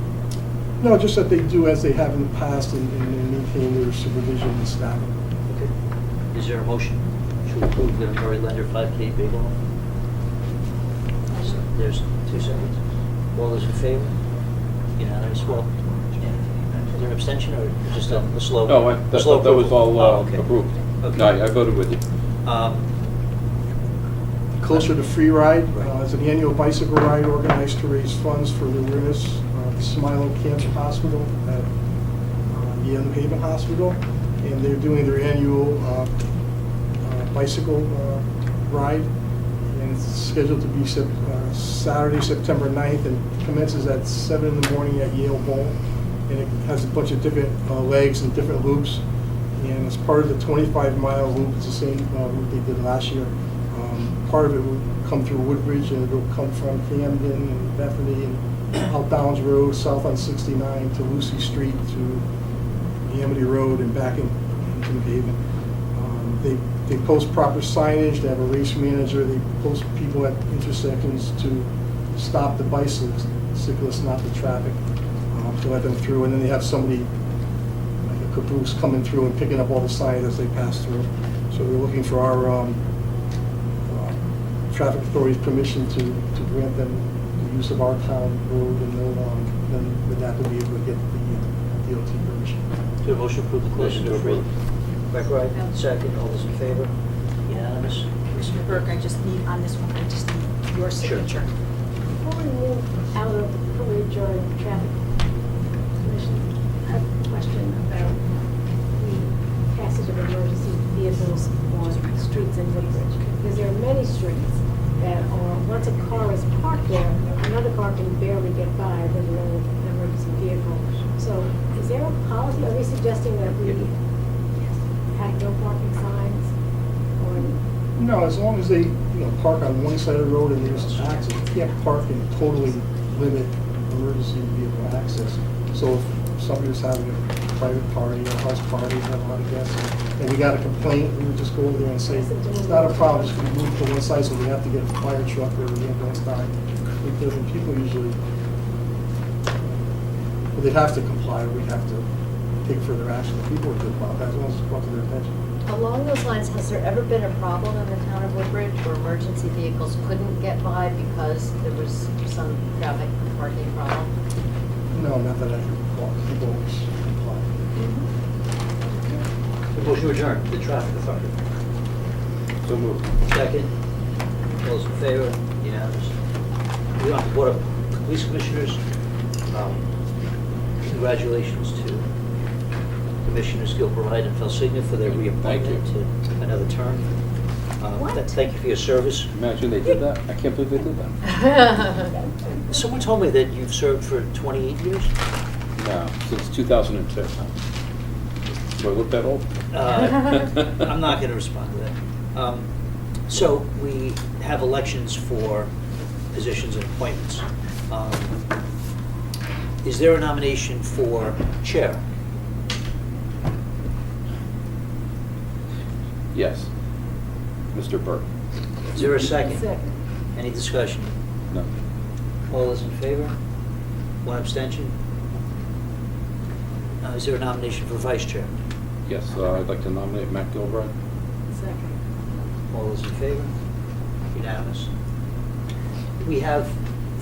No, just that they do as they have in the past and maintain their supervision and staff. Okay. Is there a motion to approve the Murray Lender 5K Big Law? There's 2 seconds. All those in favor? Unanimous. Well, is there an abstention or just a slow? No, a that slow was approval? all Oh, okay. approved. Okay. No, I voted with you. Closer to Free Ride is an annual bicycle ride organized to raise funds for the awareness of the Smilo Cancer Hospital at Yale New Haven Hospital. And they're doing their annual bicycle ride, and it's scheduled to be Saturday, September 9th, and commences at 7 in the morning at Yale Bowl. And it has a bunch of different legs and different loops. And as part of the 25-mile loop, it's the same route they did last year. Part of it will come through Woodbridge, and it will come from Camden and Bethany and out Downs Road, south on 69 to Lucy Street to Amity Road and back into New Haven. They post proper signage, they have a race manager, they post people at intersections to stop the bicyclists, not the traffic, to let them through, and then they have somebody, like a caboose, coming through and picking up all the signs as they pass through. So we're looking for our traffic authority's permission to grant them the use of our town road, and then with that, we'll be able to get the DOT permission. Do you have a motion to approve the closing of free? McBride, second, all those in favor? Unanimous? Mr. Burke, I just need, on this one, I just need your Sure. signature. Before we move out of the parade during traffic commission, I have a question about the passage of emergency vehicles on streets in Woodbridge. Because there are many streets that are, once a car is parked there, another car can barely get by, let alone an emergency vehicle. So is there a policy, are we suggesting that we have no parking signs? Or No, as long as they, park on one side of the road and there's access, you can't park and totally limit emergency vehicle access. So if somebody was having a private party, a house party, had a lot of guests, and we got a complaint, we would just go over there and say, it's not a problem, just move to one side, so we have to get a fire truck or an ambulance down. Because people usually, well, they'd have to comply, or we'd have to take further action. People are good about that, as long as it's brought to their attention. Along those lines, has there ever been a problem in the town of Woodbridge where emergency vehicles couldn't get by because there was some traffic parking problem? No, not that I can recall. People always comply. The motion to adjourn, the traffic authority. So moved. Second, all those in favor? Unanimous? We're on the Board of Police Commissioners. Congratulations to Commissioners Gilbride and Felsigna for their reappointment to another term. Thank you for your service. Imagine they did that? I can't believe they did that. Someone told me that you've served for 28 years? No, since 2002. Do I look that old? I'm not going to respond to that. So we have elections for positions and appointments. Is there a nomination for chair? Yes. Mr. Burke. Is there a second? Second. Any discussion? No. All those in favor? One abstention? Is there a nomination for vice chair? Yes, I'd like to nominate Matt Gilbride. Second. All those in favor? Unanimous. We have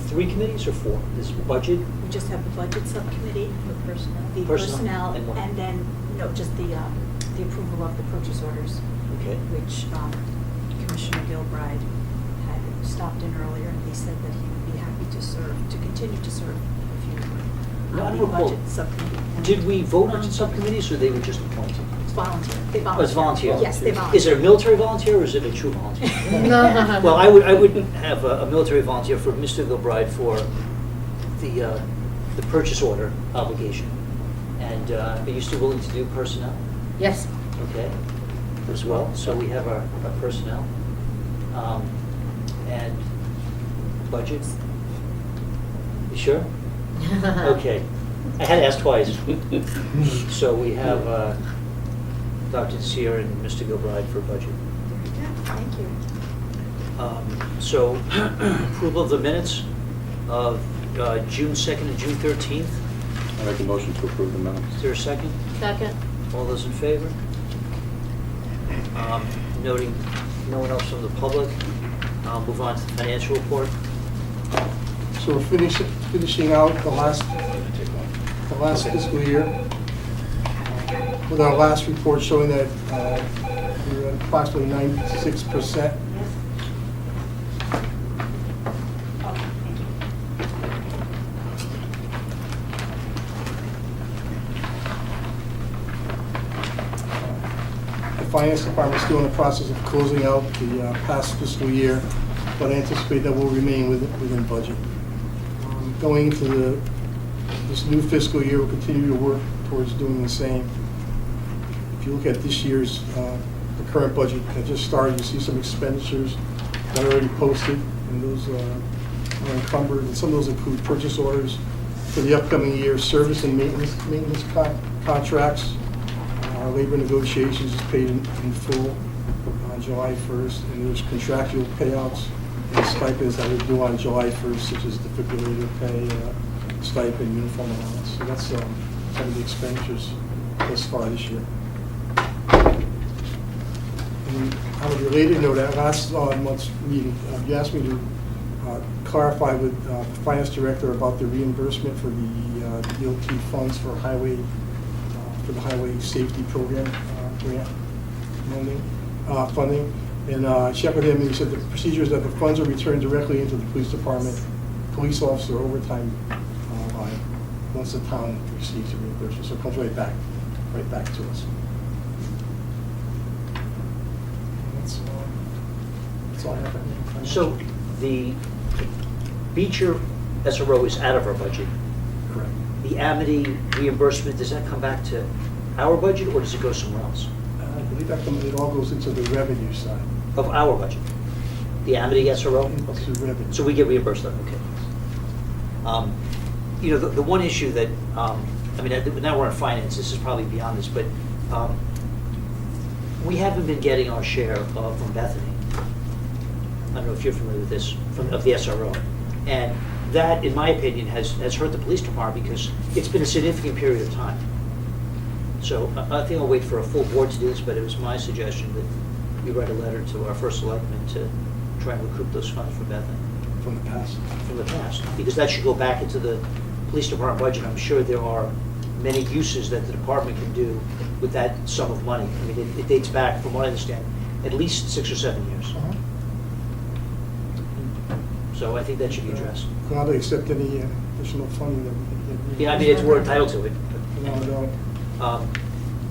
3 committees or 4? This is budget? We just have the budget subcommittee, the Personnel personnel, and what? and then, just the approval of the purchase orders, Okay. which Commissioner Gilbride had stopped in earlier, and he said that he would be happy to serve, to continue to serve if you were No, I on don't the recall. budget subcommittee. Did we vote on subcommittees or they were just appointed? It's volunteer. They volunteer. Oh, it's volunteer? Yes, they volunteer. Is it a military volunteer or is it a true volunteer? No. Well, I would have a military volunteer for Mr. Gilbride for the purchase order obligation. And are you still willing to do personnel? Yes. Okay, as well. So we have our personnel. And budgets. You sure? Okay. I had to ask twice. So we have Dr. Sear and Mr. Gilbride for budget. Thank you. So approval of the minutes of June 2nd and June 13th. I make a motion to approve the minutes. Is there a second? Second. All those in favor? Noting no one else from the public, I'll move on to the financial report. So we're finishing out the last fiscal year with our last report showing that we were at approximately 96%. The finance department is still in the process of closing out the past fiscal year. but I anticipate that will remain within budget. Going into this new fiscal year, we'll continue to work towards doing the same. If you look at this year's, the current budget that just started, you see some expenditures that are already posted, and those are encumbered, and some of those include purchase orders for the upcoming year, service and maintenance contracts. Our labor negotiations is paid in full on July 1st, and there's contractual payouts and stipends that are due on July 1st, such as defibrillator pay, stipend, uniform allowance. So that's some of the expenditures thus far this year. And on a related note, at last month's meeting, you asked me to clarify with the finance director about the reimbursement for the DOT funds for the highway safety program grant funding. And I checked with him, and he said the procedure is that the funds are returned directly into the police department, police officer overtime line, once the town receives the reimbursement. So it comes right back to us. That's all I have. So the Beecher SRO is out of our budget. Correct. The Amity reimbursement, does that come back to our budget, or does it go somewhere else? I believe that it all goes into the revenue side. Of our budget? The Amity SRO? It's the revenue. So we get reimbursed then, okay. You know, the one issue that, I mean, now we're in finance, this is probably beyond this, but we haven't been getting our share from Bethany. I don't know if you're familiar with this, of the SRO. And that, in my opinion, has hurt the police department because it's been a significant period of time. So I think I'll wait for a full board to do this, but it was my suggestion that we write a letter to our first selectman to try and recoup those funds from Bethany. From the past. From the past, because that should go back into the police department budget. I'm sure there are many uses that the department can do with that sum of money. I mean, it dates back, from what I understand, at least 6 or 7 years. Uh-huh. So I think that should be addressed. Not to accept any additional funding that we can get. Yeah, I mean, we're entitled to it. No, I don't.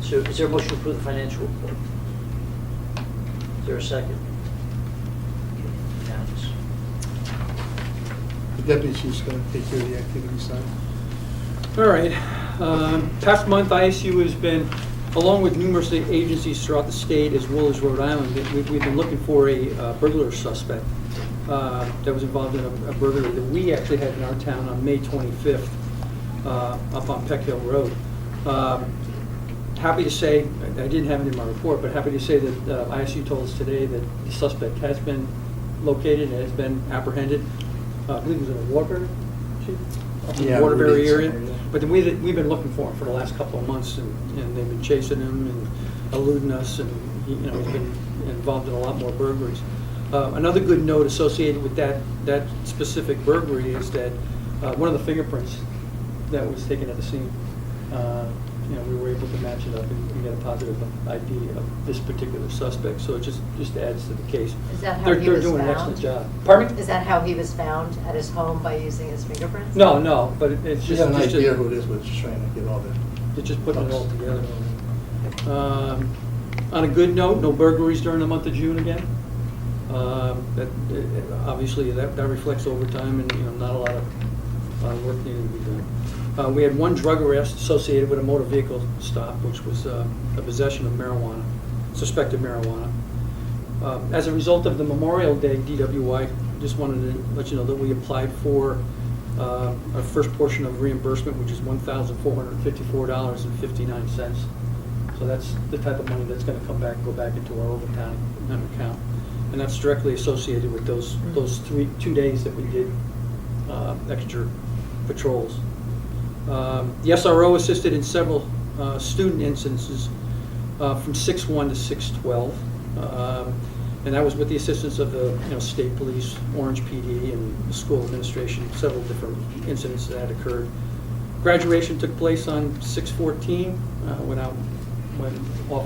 So is there a motion to approve the financial report? Is there a second? Okay, unanimous. The deputy chief's going to take care of the activity side. All right. Past month, ISU has been, along with numerous agencies throughout the state as well as Rhode Island, we've been looking for a burglar suspect that was involved in a burglary that we actually had in our town on May 25th up on Peck Hill Road. Happy to say, I didn't have it in my report, but happy to say that ISU told us today that the suspect has been located and has been apprehended. I believe it was in a Waterbury, up in the Waterbury area. But we've been looking for him for the last couple of months, and they've been chasing him and eluding us, and he's been involved in a lot more burglaries. Another good note associated with that specific burglary is that one of the fingerprints that was taken at the scene, we were able to match it up and get a positive ID of this particular suspect. So it just adds to the case. Is that how They're he was doing an found? excellent job. Pardon me? Is that how he was found, at his home by using his fingerprints? No, but it's You just. got an idea who it is, but just trying to get all the. It's just putting it all together. On a good note, no burglaries during the month of June again. Obviously, that reflects overtime, and not a lot of work needed to be done. We had one drug arrest associated with a motor vehicle stop, which was a possession of marijuana, suspected marijuana. As a result of the Memorial Day DWI, just wanted to let you know that we applied for our first portion of reimbursement, which is $1,454.59. So that's the type of money that's going to go back into our overtime account, and that's directly associated with those 2 days that we did extra patrols. The SRO assisted in several student instances from 6/1 to 6/12, and that was with the assistance of the state police, Orange PD, and the school administration. Several different incidents that had occurred. Graduation took place on 6/14, went off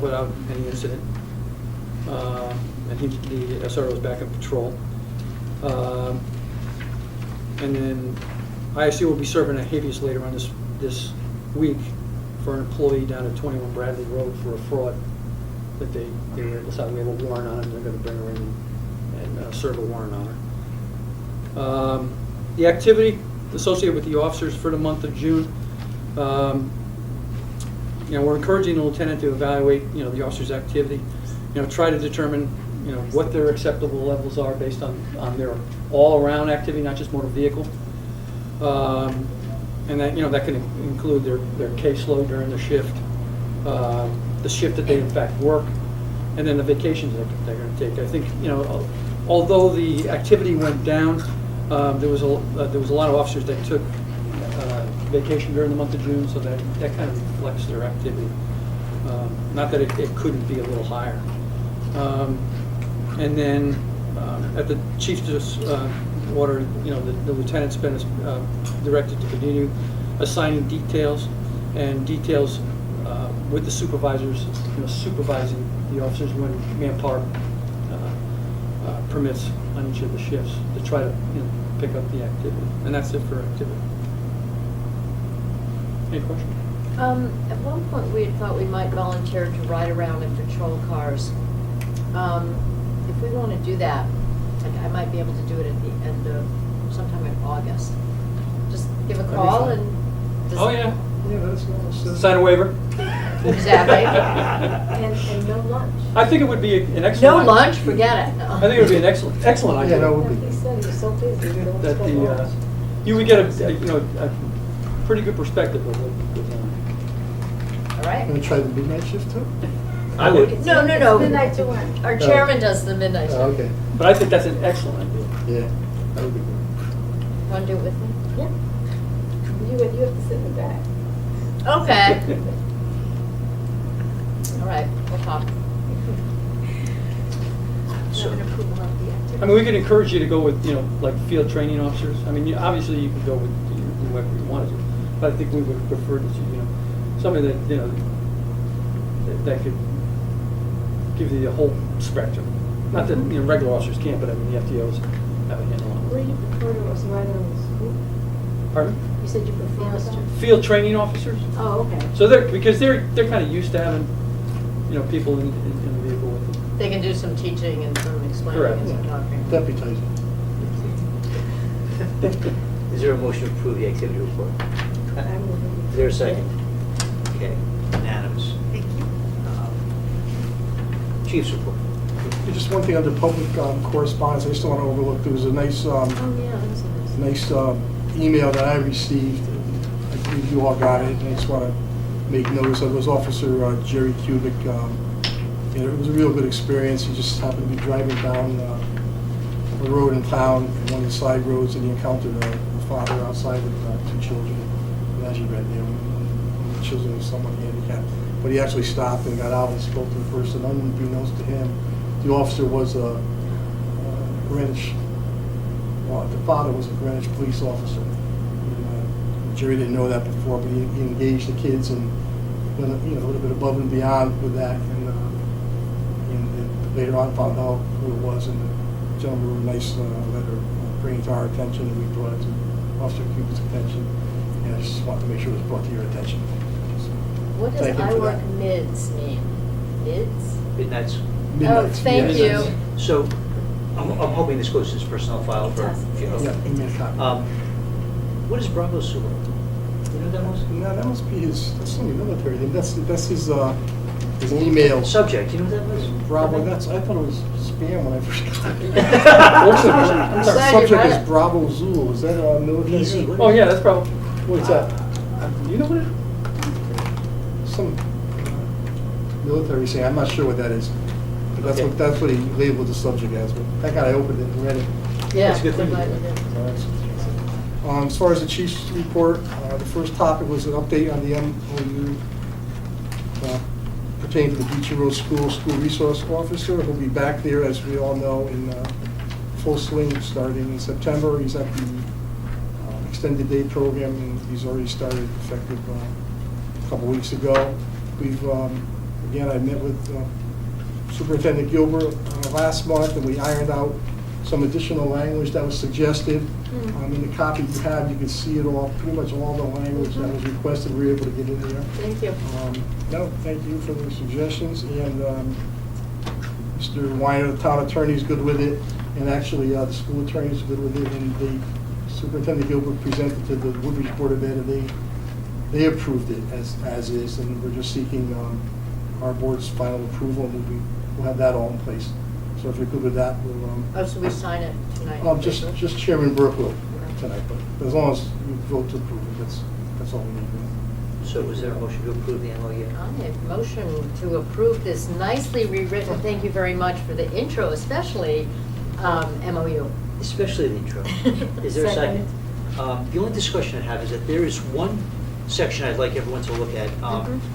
without any incident, and the SRO was back in patrol. And then ISU will be serving a habeas later on this week for an employee down at 21 Bradley Road for a fraud that they decided we have a warrant on, and they're going to bring her in and serve a warrant on her. The activity associated with the officers for the month of June, we're encouraging the lieutenant to evaluate, the officer's activity, try to determine, what their acceptable levels are based on their all-around activity, not just motor vehicle. And that, that can include their caseload during the shift that they in fact work, and then the vacations that they're going to take. I think, although the activity went down, there was a lot of officers that took vacation during the month of June, so that kind of reflects their activity. Not that it couldn't be a little higher. And then at the chief's order, the lieutenant's been directed to continue assigning details with the supervisors, supervising the officers when manpower permits on each of the shifts to try to pick up the activity. And that's it for activity. Any questions? At one point, we had thought we might volunteer to ride around in patrol cars. If we want to do that, I might be able to do it at the end of, sometime in August. Just give a call and. Oh, yeah. Yeah, that's nice. Sign a waiver. Exactly. And no lunch. I think it would be an excellent. No lunch, forget it. No. I think it would be an excellent idea. Yeah, that would be. He said he was so busy. he don't That spend lunch. you would get a pretty good perspective of what. All right. Gonna try the midnight shift too? I would, No. It's midnight to one. Our chairman does the midnight shift. Oh, okay, but I think that's an excellent idea. yeah, that would be good. Want to do it with me? Yeah. You have to sit in the back. Okay. All right, we'll talk. Have an approval of the activity. I mean, we could encourage you to go with, like field training officers. I mean, obviously you could go with whoever you wanted to, but I think we would prefer that somebody that, that could give you the whole spectrum. Not that, regular officers can't, but I mean, the FTOs have a handle on Where it. do you prefer to us ride on the school? Pardon? You said you prefer us to? Field training officers. Oh, okay. So because they're kind of used to having, people in the vehicle with them. They can do some teaching and some explaining Correct. and some talking. Deputizing. Is there a motion to approve the activity report? Is there a second? Okay, unanimous. Thank you. Chief's report. Just one thing under public correspondence, I just don't want to overlook, there was a nice, Oh, yeah, that was nice. email that I received. I believe you all got it, and I just want to make notice of it. It was Officer Jerry Kubik. It was a real good experience. He just happened to be driving down a road in town, one of the side roads, and he encountered a father outside with two children. And as you read there, one of the children was somewhat handicapped. But he actually stopped and got out and spoke to the person. Unbeknownst to him, the officer was a Greenwich. Well, the father was a Greenwich police officer. And, Jerry didn't know that before, but he engaged the kids and went a little bit above and beyond with that. And later on found out who it was, and the gentleman wrote a nice letter bringing it to our attention, and we brought it to Officer Cooper's attention. And I just wanted to make sure it was brought to your attention. What does Thank you I for work that. mids mean? Mids? Midnight's. Oh, thank yes. you. So, I'm hoping this goes to his personnel file for. It does. Yeah, he made a copy. What is Bravo Sulu? You know what that was? No, that must be that's some military thing. That's his email. Subject, you know what that was? Bravo, I thought it was spam when I first got it. I'm glad you Subject read is it. Bravo Zulu. Is that a military? Easy. thing? Oh, yeah, that's probably, What's that? you know what it is? Some military saying. I'm not sure what that is. But Okay. that's what he labeled the subject as. But thank God I opened it and read it. Yeah. That's a good I'm thing. glad you did. As far as the chief's report, the first topic was an update on the MOU pertaining to the Beecher Road School Resource Officer. He'll be back there, as we all know, in full swing starting in September. He's at the extended day program, and he's already started effective a couple weeks ago. We've, again, I met with Superintendent Gilbert last month, and we ironed out some additional language that was suggested. In the copy you have, you can see it all, pretty much all the language that was requested, we were able to get in there. Thank you. No, thank you for the suggestions, and Mr. Weiner, the town attorney, is good with it, and actually, the school attorney is good with it, and the Superintendent Gilbert presented to the Woodbridge Board of Ed, and they approved it as is, and we're just seeking our board's final approval, and we'll have that all in place. So if you're good with that, we'll... Oh, so we sign it tonight? Just Chairman Burke will tonight, but as long as you vote to approve it, that's all we need. So was there a motion to approve the MOU? I make motion to approve this nicely rewritten, thank you very much for the intro especially, MOU. Especially the intro. Is there a second? The only discussion I have is that there is one section I'd like everyone to look at,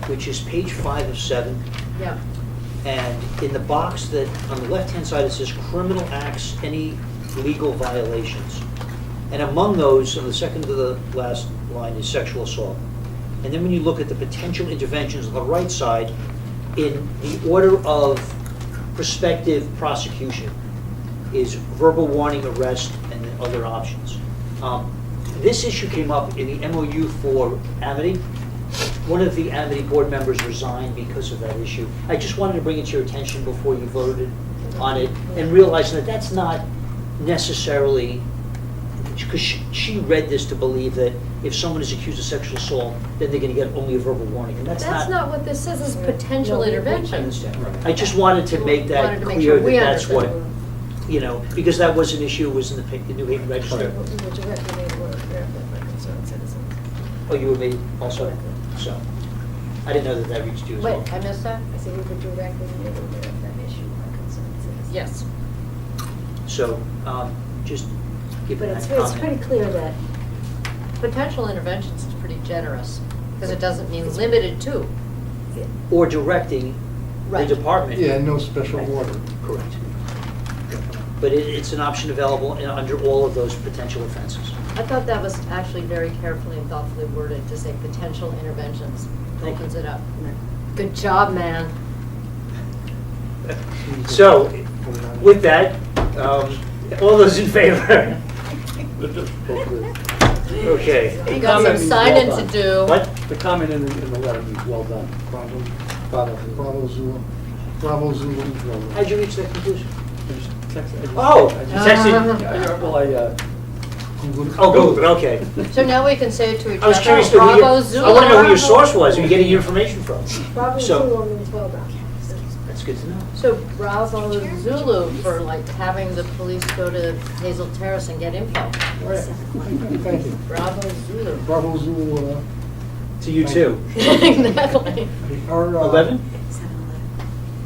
which is page 5 of 7. Yeah. And in the box that, on the left-hand side, it says criminal acts, any legal violations. And among those, on the second to the last line, is sexual assault. And then when you look at the potential interventions on the right side, in the order of prospective prosecution, is verbal warning, arrest, and then other options. This issue came up in the MOU for Amity. One of the Amity board members resigned because of that issue. I just wanted to bring it to your attention before you voted on it, and realizing that that's not necessarily, because she read this to believe that if someone is accused of sexual assault, then they're going to get only a verbal warning, and that's not what this says, it's potential I intervention. understand. I just wanted to make that Wanted to make clear sure we that that's what, understood. you know, because that was an issue, it was in the New Haven Register. We were directly made aware by concerned citizens. Oh, you were made also? So, I didn't know that reached you as well. Wait, I missed that? I said we were directly made aware of that issue by concerned citizens. Yes. So, just give But that it's comment. pretty clear that Potential interventions is pretty generous, because it doesn't mean limited to. Or directing the Right. department. Yeah, no special order. Correct. But it's an option available under all of those potential offenses. I thought that was actually very carefully and thoughtfully worded to say potential interventions. Opens it up. Good job, man. So, with that, all those in favor? Okay. You got some signing to do. What? The comment in the letter means well done. Bravo Zulu. Bravo Zulu. How'd you reach that conclusion? Oh! You texted? Well, Oh, good, okay. So now we can say it to each I was other. curious to Bravo, Zulu. I want to know who your source was, who you're getting your information from. probably So- Zulu means well done. That's good to know. So bravo Zulu for like having the police go to Hazel Terrace and get info. Thank you. Bravo Zulu. Bravo Zulu. To you too. Exactly. Our, 11?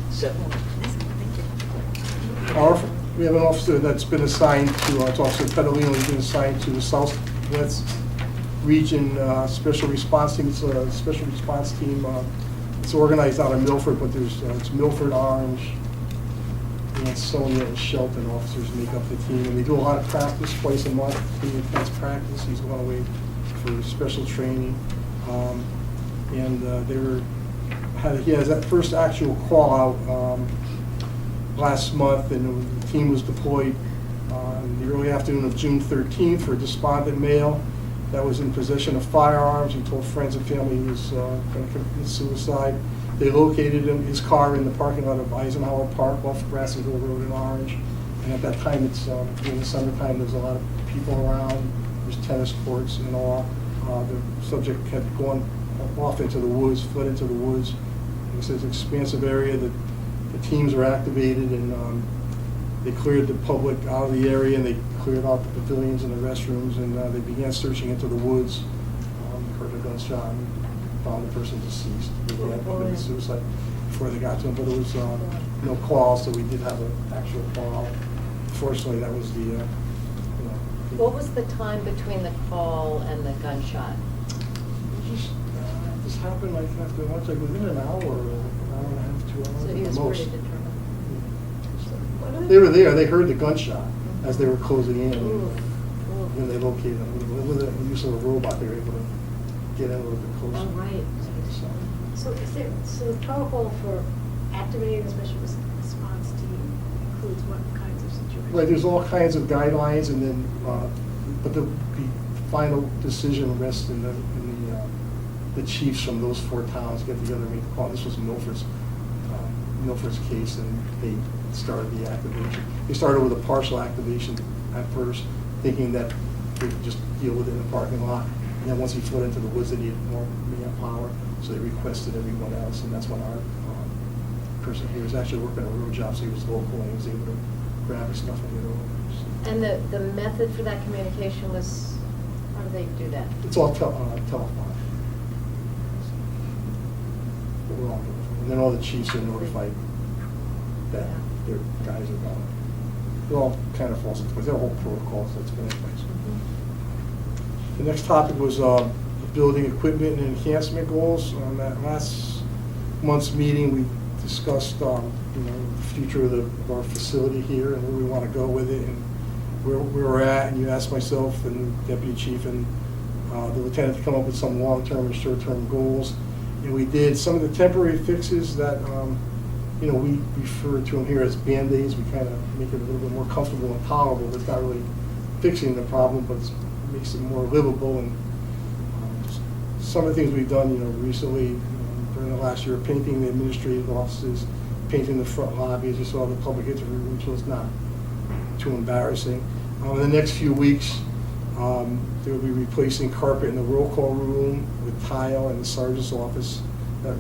7-11. 7. We have an officer that's been assigned to, it's Officer Pedalino, he's been assigned to the Southwest Region Special Response Team. It's a special response team. It's organized out of Milford, but it's Milford, Orange, and Sonia and Shelton officers make up the team. And they do a lot of practice twice a month, pretty intense practice. He's going away for special training. He has that first actual call out last month, and the team was deployed in the early afternoon of June 13th for a despondent male that was in possession of firearms. He told friends and family he was going to commit suicide. They located his car in the parking lot of Eisenhower Park off Grassy Hill Road in Orange. And at that time, it's in the summertime, there's a lot of people around. There's tennis courts and all. The subject had gone off into the woods, fled into the woods. It's an expansive area that the teams were activated, and they cleared the public out of the area, and they cleared out the pavilions and the restrooms, and they began searching into the woods. Heard a gunshot and found the person deceased. They had committed suicide before they got to him, but it was no call, so we did have an actual call. Fortunately, that was the, What was the time between the call and the gunshot? This happened like after lunch, like within an hour and a half, 2 hours So at he the was most. pretty determined. They were there, they heard the gunshot as they were closing in, Ooh. and they located them. With the use of a robot, they were able to get in a little bit closer. Oh, right. So the protocol for activating the special response team includes what kinds of situations? Right, there's all kinds of guidelines, and then, but the final decision rests in the chiefs from those 4 towns get together and make the call. This was Milford's case, and they started the activation. He started with a partial activation at first, thinking that we could just deal with it in the parking lot. And then once he fled into the woods, they needed more manpower, so they requested everyone else, and that's when our person here was actually working a road job, so he was local and he was able to grab his stuff and get over. And the method for that communication was, how do they do that? It's all telephone. But we're all good. And then all the chiefs are notified that their guys are gone. It all kind of falls into place. There are whole protocols that's been in place. The next topic was building equipment and enhancement goals. On that last month's meeting, we discussed the future of our facility here and where we want to go with it and where we're at. And you asked myself and the deputy chief and the lieutenant to come up with some long-term and short-term goals. And we did some of the temporary fixes that we refer to them here as Band-Aids. We kind of make it a little bit more comfortable and tolerable. It's not really fixing the problem, but it makes it more livable. And some of the things we've done, recently during the last year, painting the administrative offices, painting the front lobby, as you saw the public interview room, so it's not too embarrassing. In the next few weeks, they will be replacing carpet in the roll call room with tile in the sergeant's office. The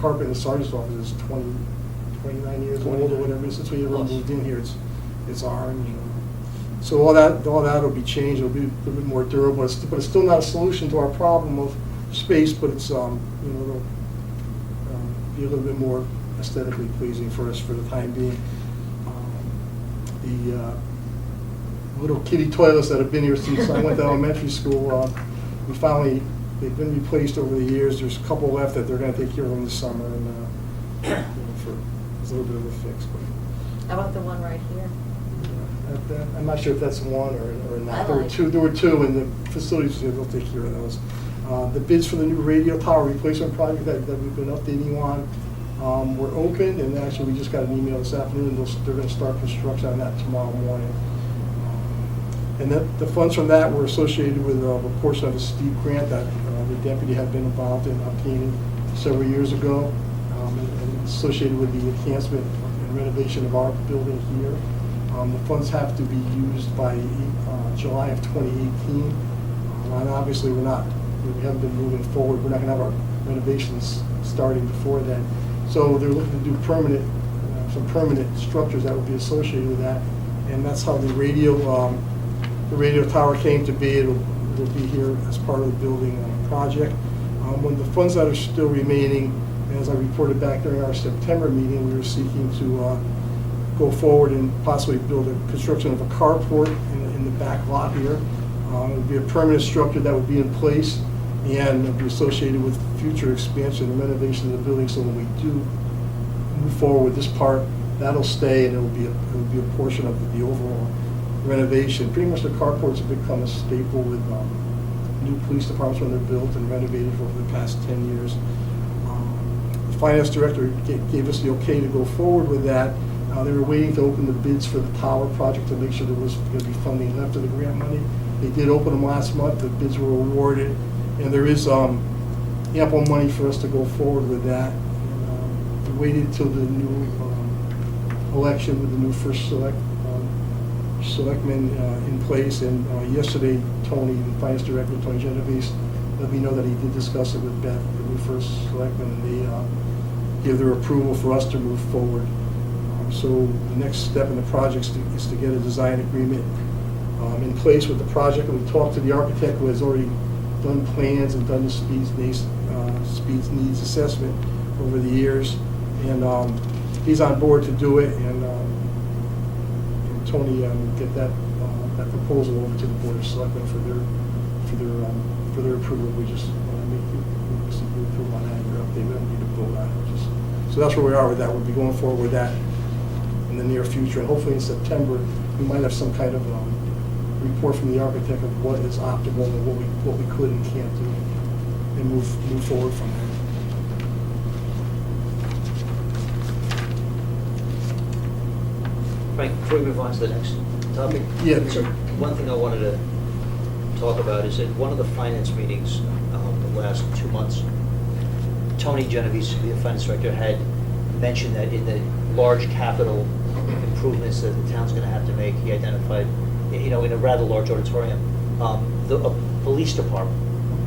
carpet in the sergeant's office is 29 years old or whatever. Since we ever moved in here, it's orange. So all that will be changed. It'll be a little bit more durable, but it's still not a solution to our problem of space. But it's it'll be a little bit more aesthetically pleasing for us for the time being. The little kiddie toilets that have been here since I went to elementary school, they've been replaced over the years. There's a couple left that they're going to take care of them this summer, and it's a little bit of a fix. But How about the one right here? I'm not sure if that's one or not. I like There were two, and the facilities, they'll take care of those. The bids for the new radio tower replacement project that we've been updating on were opened, and actually we just got an email this afternoon. They're going to start construction on that tomorrow morning. And the funds from that were associated with a portion of a steep grant that the deputy had been involved in obtaining several years ago, and associated with the enhancement and renovation of our building here. The funds have to be used by July of 2018. And obviously we haven't been moving forward. We're not going to have our renovations starting before then. So they're looking to do some permanent structures that will be associated with that. And that's how the radio tower came to be. It'll be here as part of the building project. When the funds that are still remaining, as I reported back during our September meeting, we were seeking to go forward and possibly build a construction of a carport in the back lot here. It would be a permanent structure that would be in place and be associated with future expansion and renovation of the building. So when we do move forward with this part, that'll stay, and it will be a portion of the overall renovation. Pretty much the carports have become a staple with new police departments when they're built and renovated over the past 10 years. The finance director gave us the okay to go forward with that. They were waiting to open the bids for the tower project to make sure there was going to be funding left of the grant money. They did open them last month. The bids were awarded, and there is ample money for us to go forward with that. We waited till the new election with the new first selectman in place, and yesterday Tony, the finance director, Tony Genovese, let me know that he did discuss it with Beth, the new first selectman, and they give their approval for us to move forward. So the next step in the project is to get a design agreement in place with the project. And we talked to the architect who has already done plans and done the speeds needs assessment over the years, and he's on board to do it. And Tony get that proposal over to the board of selectmen for their approval. We just seek your approval on that. Your update. We don't need to vote on it. So that's where we are with that. We'll be going forward with that in the near future, and hopefully in September we might have some kind of report from the architect of what is optimal and what we could and can't do, and move forward from there. Frank, before we move on to the next topic, Yeah. so one thing I wanted to talk about is at one of the finance meetings the last 2 months, Tony Genovese, the finance director, had mentioned that in the large capital improvements that the town's gonna have to make, he identified, in a rather large auditorium, a police department,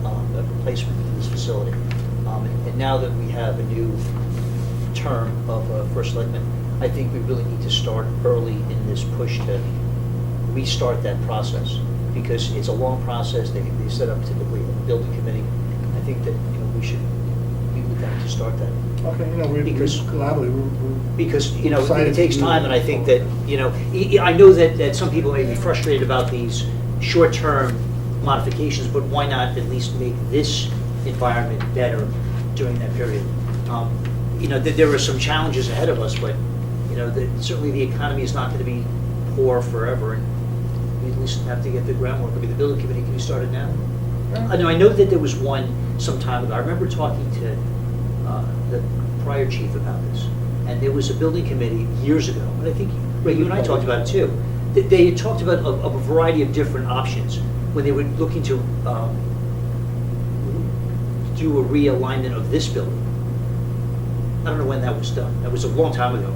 a replacement for this facility. And now that we have a new term of First Selectman, I think we really need to start early in this push to restart that process, because it's a long process. They set up typically a building committee. I think that, we should meet with them to start that. Okay, we Because- gladly, Because, Excited it takes to do time, and I think that, I know that some people may be frustrated about these short-term modifications, but why not at least make this environment better during that period? There are some challenges ahead of us, but, certainly the economy is not going to be poor forever, and we at least have to get the groundwork. The building committee can be started now. I know that there was one some time ago. I remember talking to the prior chief about this, and there was a building committee years ago, and I think, Ray, you and I talked about it too. They had talked about a variety of different options when they were looking to do a realignment of this building. I don't know when that was done. That was a long time ago.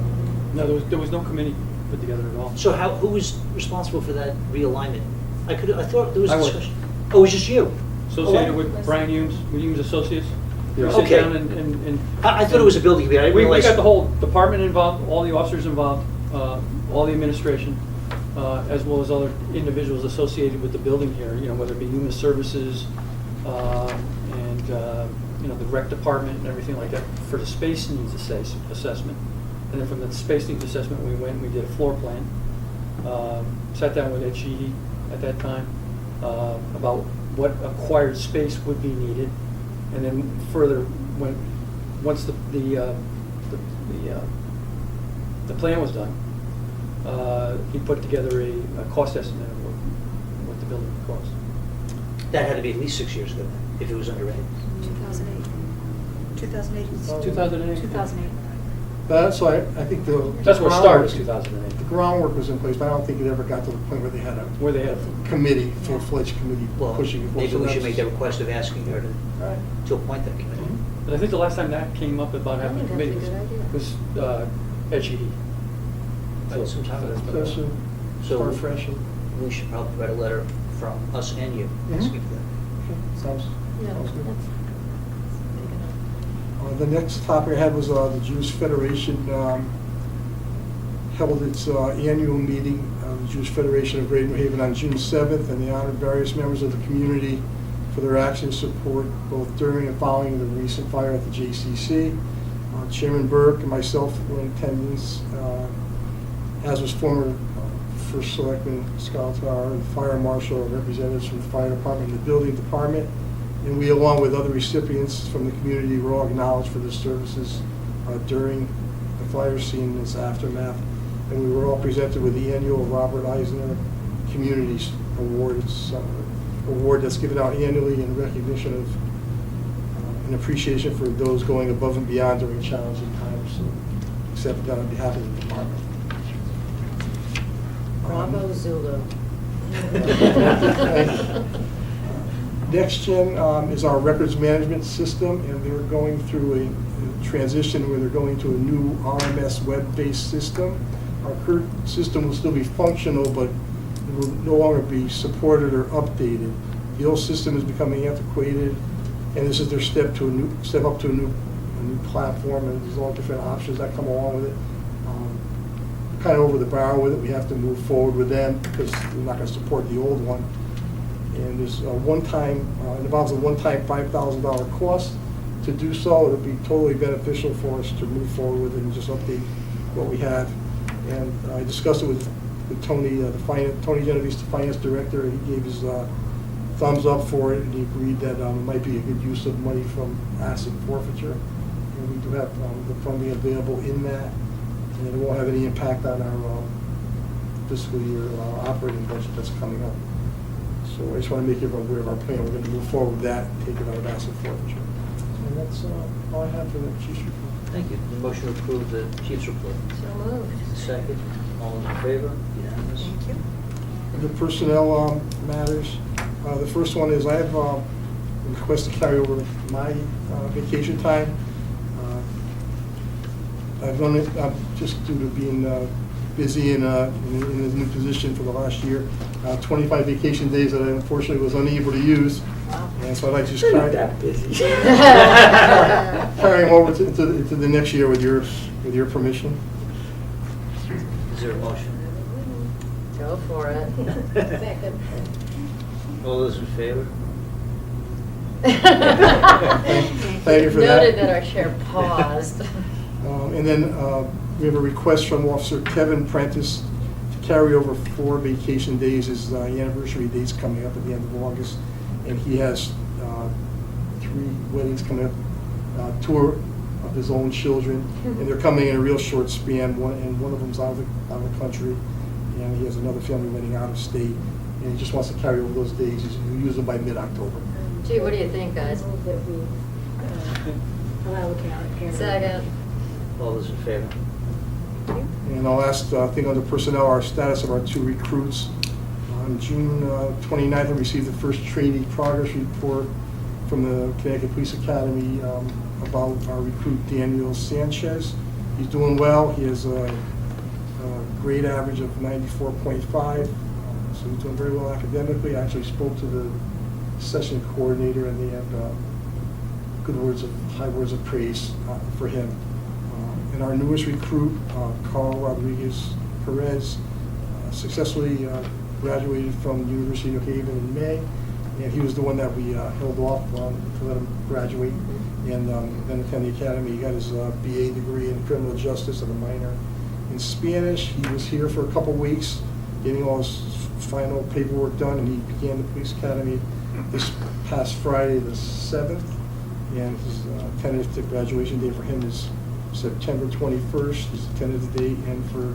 No, there was no committee put together at all. So who was responsible for that realignment? I thought there was I a was. discussion. Oh, it was just you? Associated Oh, with Brian Humes, with Humes Associates. We Okay. sit down and I thought it was a building committee. I didn't we realize. got the whole department involved, all the officers involved, all the administration, as well as other individuals associated with the building here, whether it be Human Services, and, the rec department and everything like that, for the space needs assessment. And then from the space needs assessment, we went and we did a floor plan. Sat down with Ed Sheehy at that time, about what acquired space would be needed. And then further, once the plan was done, he put together a cost estimate of what the building would cost. That had to be at least 6 years ago, then, if it was underwritten. 2008. 2008. 2008. 2008. That's why I think That's where it started, was 2008. The groundwork was in place, but I don't think it ever got to the point where they had a Where they had committee, full-fledged committee Well, pushing it forward. maybe So we should that's- make that request of asking her to appoint that committee. But I think the last time that came up about I having a think committee that's a good idea. was Ed Sheehy. So some time ago. So should So- start fresh and, We should probably write a letter from us and you asking for that. sounds No, good. that's big enough. The next topic I had was the Jewish Federation held its annual meeting, the Jewish Federation of Greater New Haven, on June 7th, and they honored various members of the community for their action and support both during and following the recent fire at the JCC. Chairman Burke and myself were in attendance, as was former First Selectman Scott Tower, the fire marshal, and representatives from the fire department and the building department. And we, along with other recipients from the community, were all acknowledged for their services during the fire scene and its aftermath. And we were all presented with the annual Robert Eisner Communities Award. It's an award that's given out annually in recognition of an appreciation for those going above and beyond during challenging times. So, accepted that on behalf of the department. Bravo Zulu. Next Gen is our records management system, and they're going through a transition where they're going to a new RMS web-based system. Our current system will still be functional, but it will no longer be supported or updated. The old system is becoming antiquated, and this is their step up to a new platform, and there's all different options that come along with it. Kind of over the barrel with it. We have to move forward with them because we're not going to support the old one. And there's a it involves a one-time $5,000 cost to do so. It'll be totally beneficial for us to move forward with it and just update what we have. And I discussed it with Tony, Tony Genovese, the finance director, and he gave his thumbs up for it, and he agreed that it might be a good use of money from asset forfeiture. And we do have the funding available in that, and it won't have any impact on our fiscal year operating budget that's coming up. So I just want to make everyone aware of our plan. We're going to move forward with that, take it out of asset forfeiture. And that's all I have for the chief's report. Thank you. The motion to approve the chief's report. So moved. Second. All in favor? Unanimous? Thank you. The personnel matters. The first one is I have a request to carry over my vacation time. I've done it, just due to being busy in a new position for the last year. 25 vacation days that I unfortunately was unable to use. And so I'd like to just carry them over into the next year with your permission. Is there a motion? Go for it. Second. All those in favor? Thank you for that. Noted that our chair paused. And then we have a request from Officer Kevin Prentice to carry over 4 vacation days. His anniversary date's coming up at the end of August, and he has 3 weddings coming up, tour of his own children, and they're coming in a real short span. One of them's out of the country, and he has another family wedding out of state, and he just wants to carry over those days. He'll use them by mid-October. Gee, what do you think, guys? Move that we allow Karen. Second. All those in favor? And our last thing under personnel, our status of our 2 recruits. On June 29th, I received the first trainee progress report from the Connecticut Police Academy about our recruit Daniel Sanchez. He's doing well. He has a grade average of 94.5, so he's doing very well academically. I actually spoke to the session coordinator, and they had high words of praise for him. And our newest recruit, Carl Rodriguez Perez, successfully graduated from the University of New Haven in May, and he was the one that we held off to let him graduate and then attend the academy. He got his BA degree in criminal justice and a minor in Spanish. He was here for a couple weeks getting all his final paperwork done, and he began the police academy this past Friday the 7th, and his tentative graduation day for him is September 21st, his tentative date, and for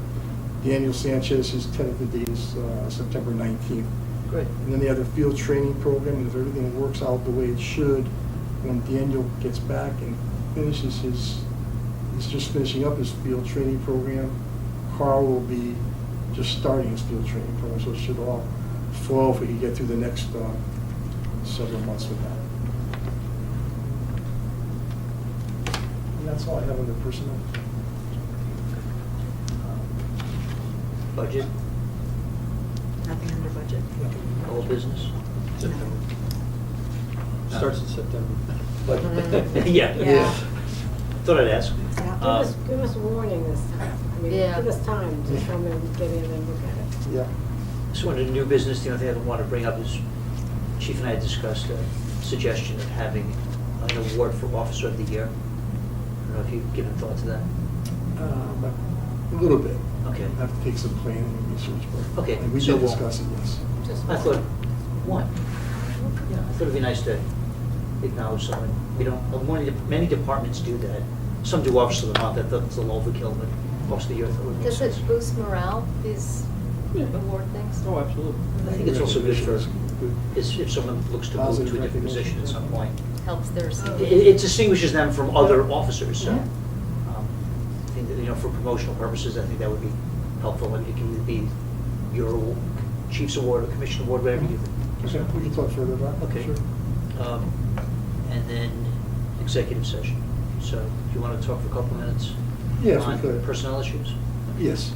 Daniel Sanchez, his tentative date is September 19th. Great. And then they have a field training program, and if everything works out the way it should, when Daniel gets back and finishes he's just finishing up his field training program, Carl will be just starting his field training program, so it should all flow if we can get through the next several months with that. And that's all I have under personnel. Budget, Nothing under budget. all business? September. Starts in September. Yeah. Yeah. Thought I'd ask. Yeah, give us warning this time. I mean, Yeah. give us time to come and get in and look at it. Yeah. So under new business, the only thing I want to bring up is Chief and I had discussed a suggestion of having an award for Officer of the Year. I don't know if you've given thought to that. A little bit. Okay. I have to take some planning and research, but Okay, and we so did we'll- discuss it, yes. Just I thought, one. Yeah, I thought it'd be nice to acknowledge someone. We don't, many departments do that. Some do Officer of the Month, that's a little overkill, but Officer of the Year, I thought would make Does sense. it boost morale, these award things? Oh, absolutely. I think it's also good for, Good. if someone looks to move Positive to a different recognition. position at some point. Helps their It CV. it distinguishes them from other officers, so. Yeah. I think that, for promotional purposes, I think that would be helpful. It can either be your Chief's Award or Commission Award, whatever you think. Okay, we can talk further about it. Okay. Sure. And then executive session. So do you want to talk for a couple minutes? Yes, we on could. personnel issues? Yes.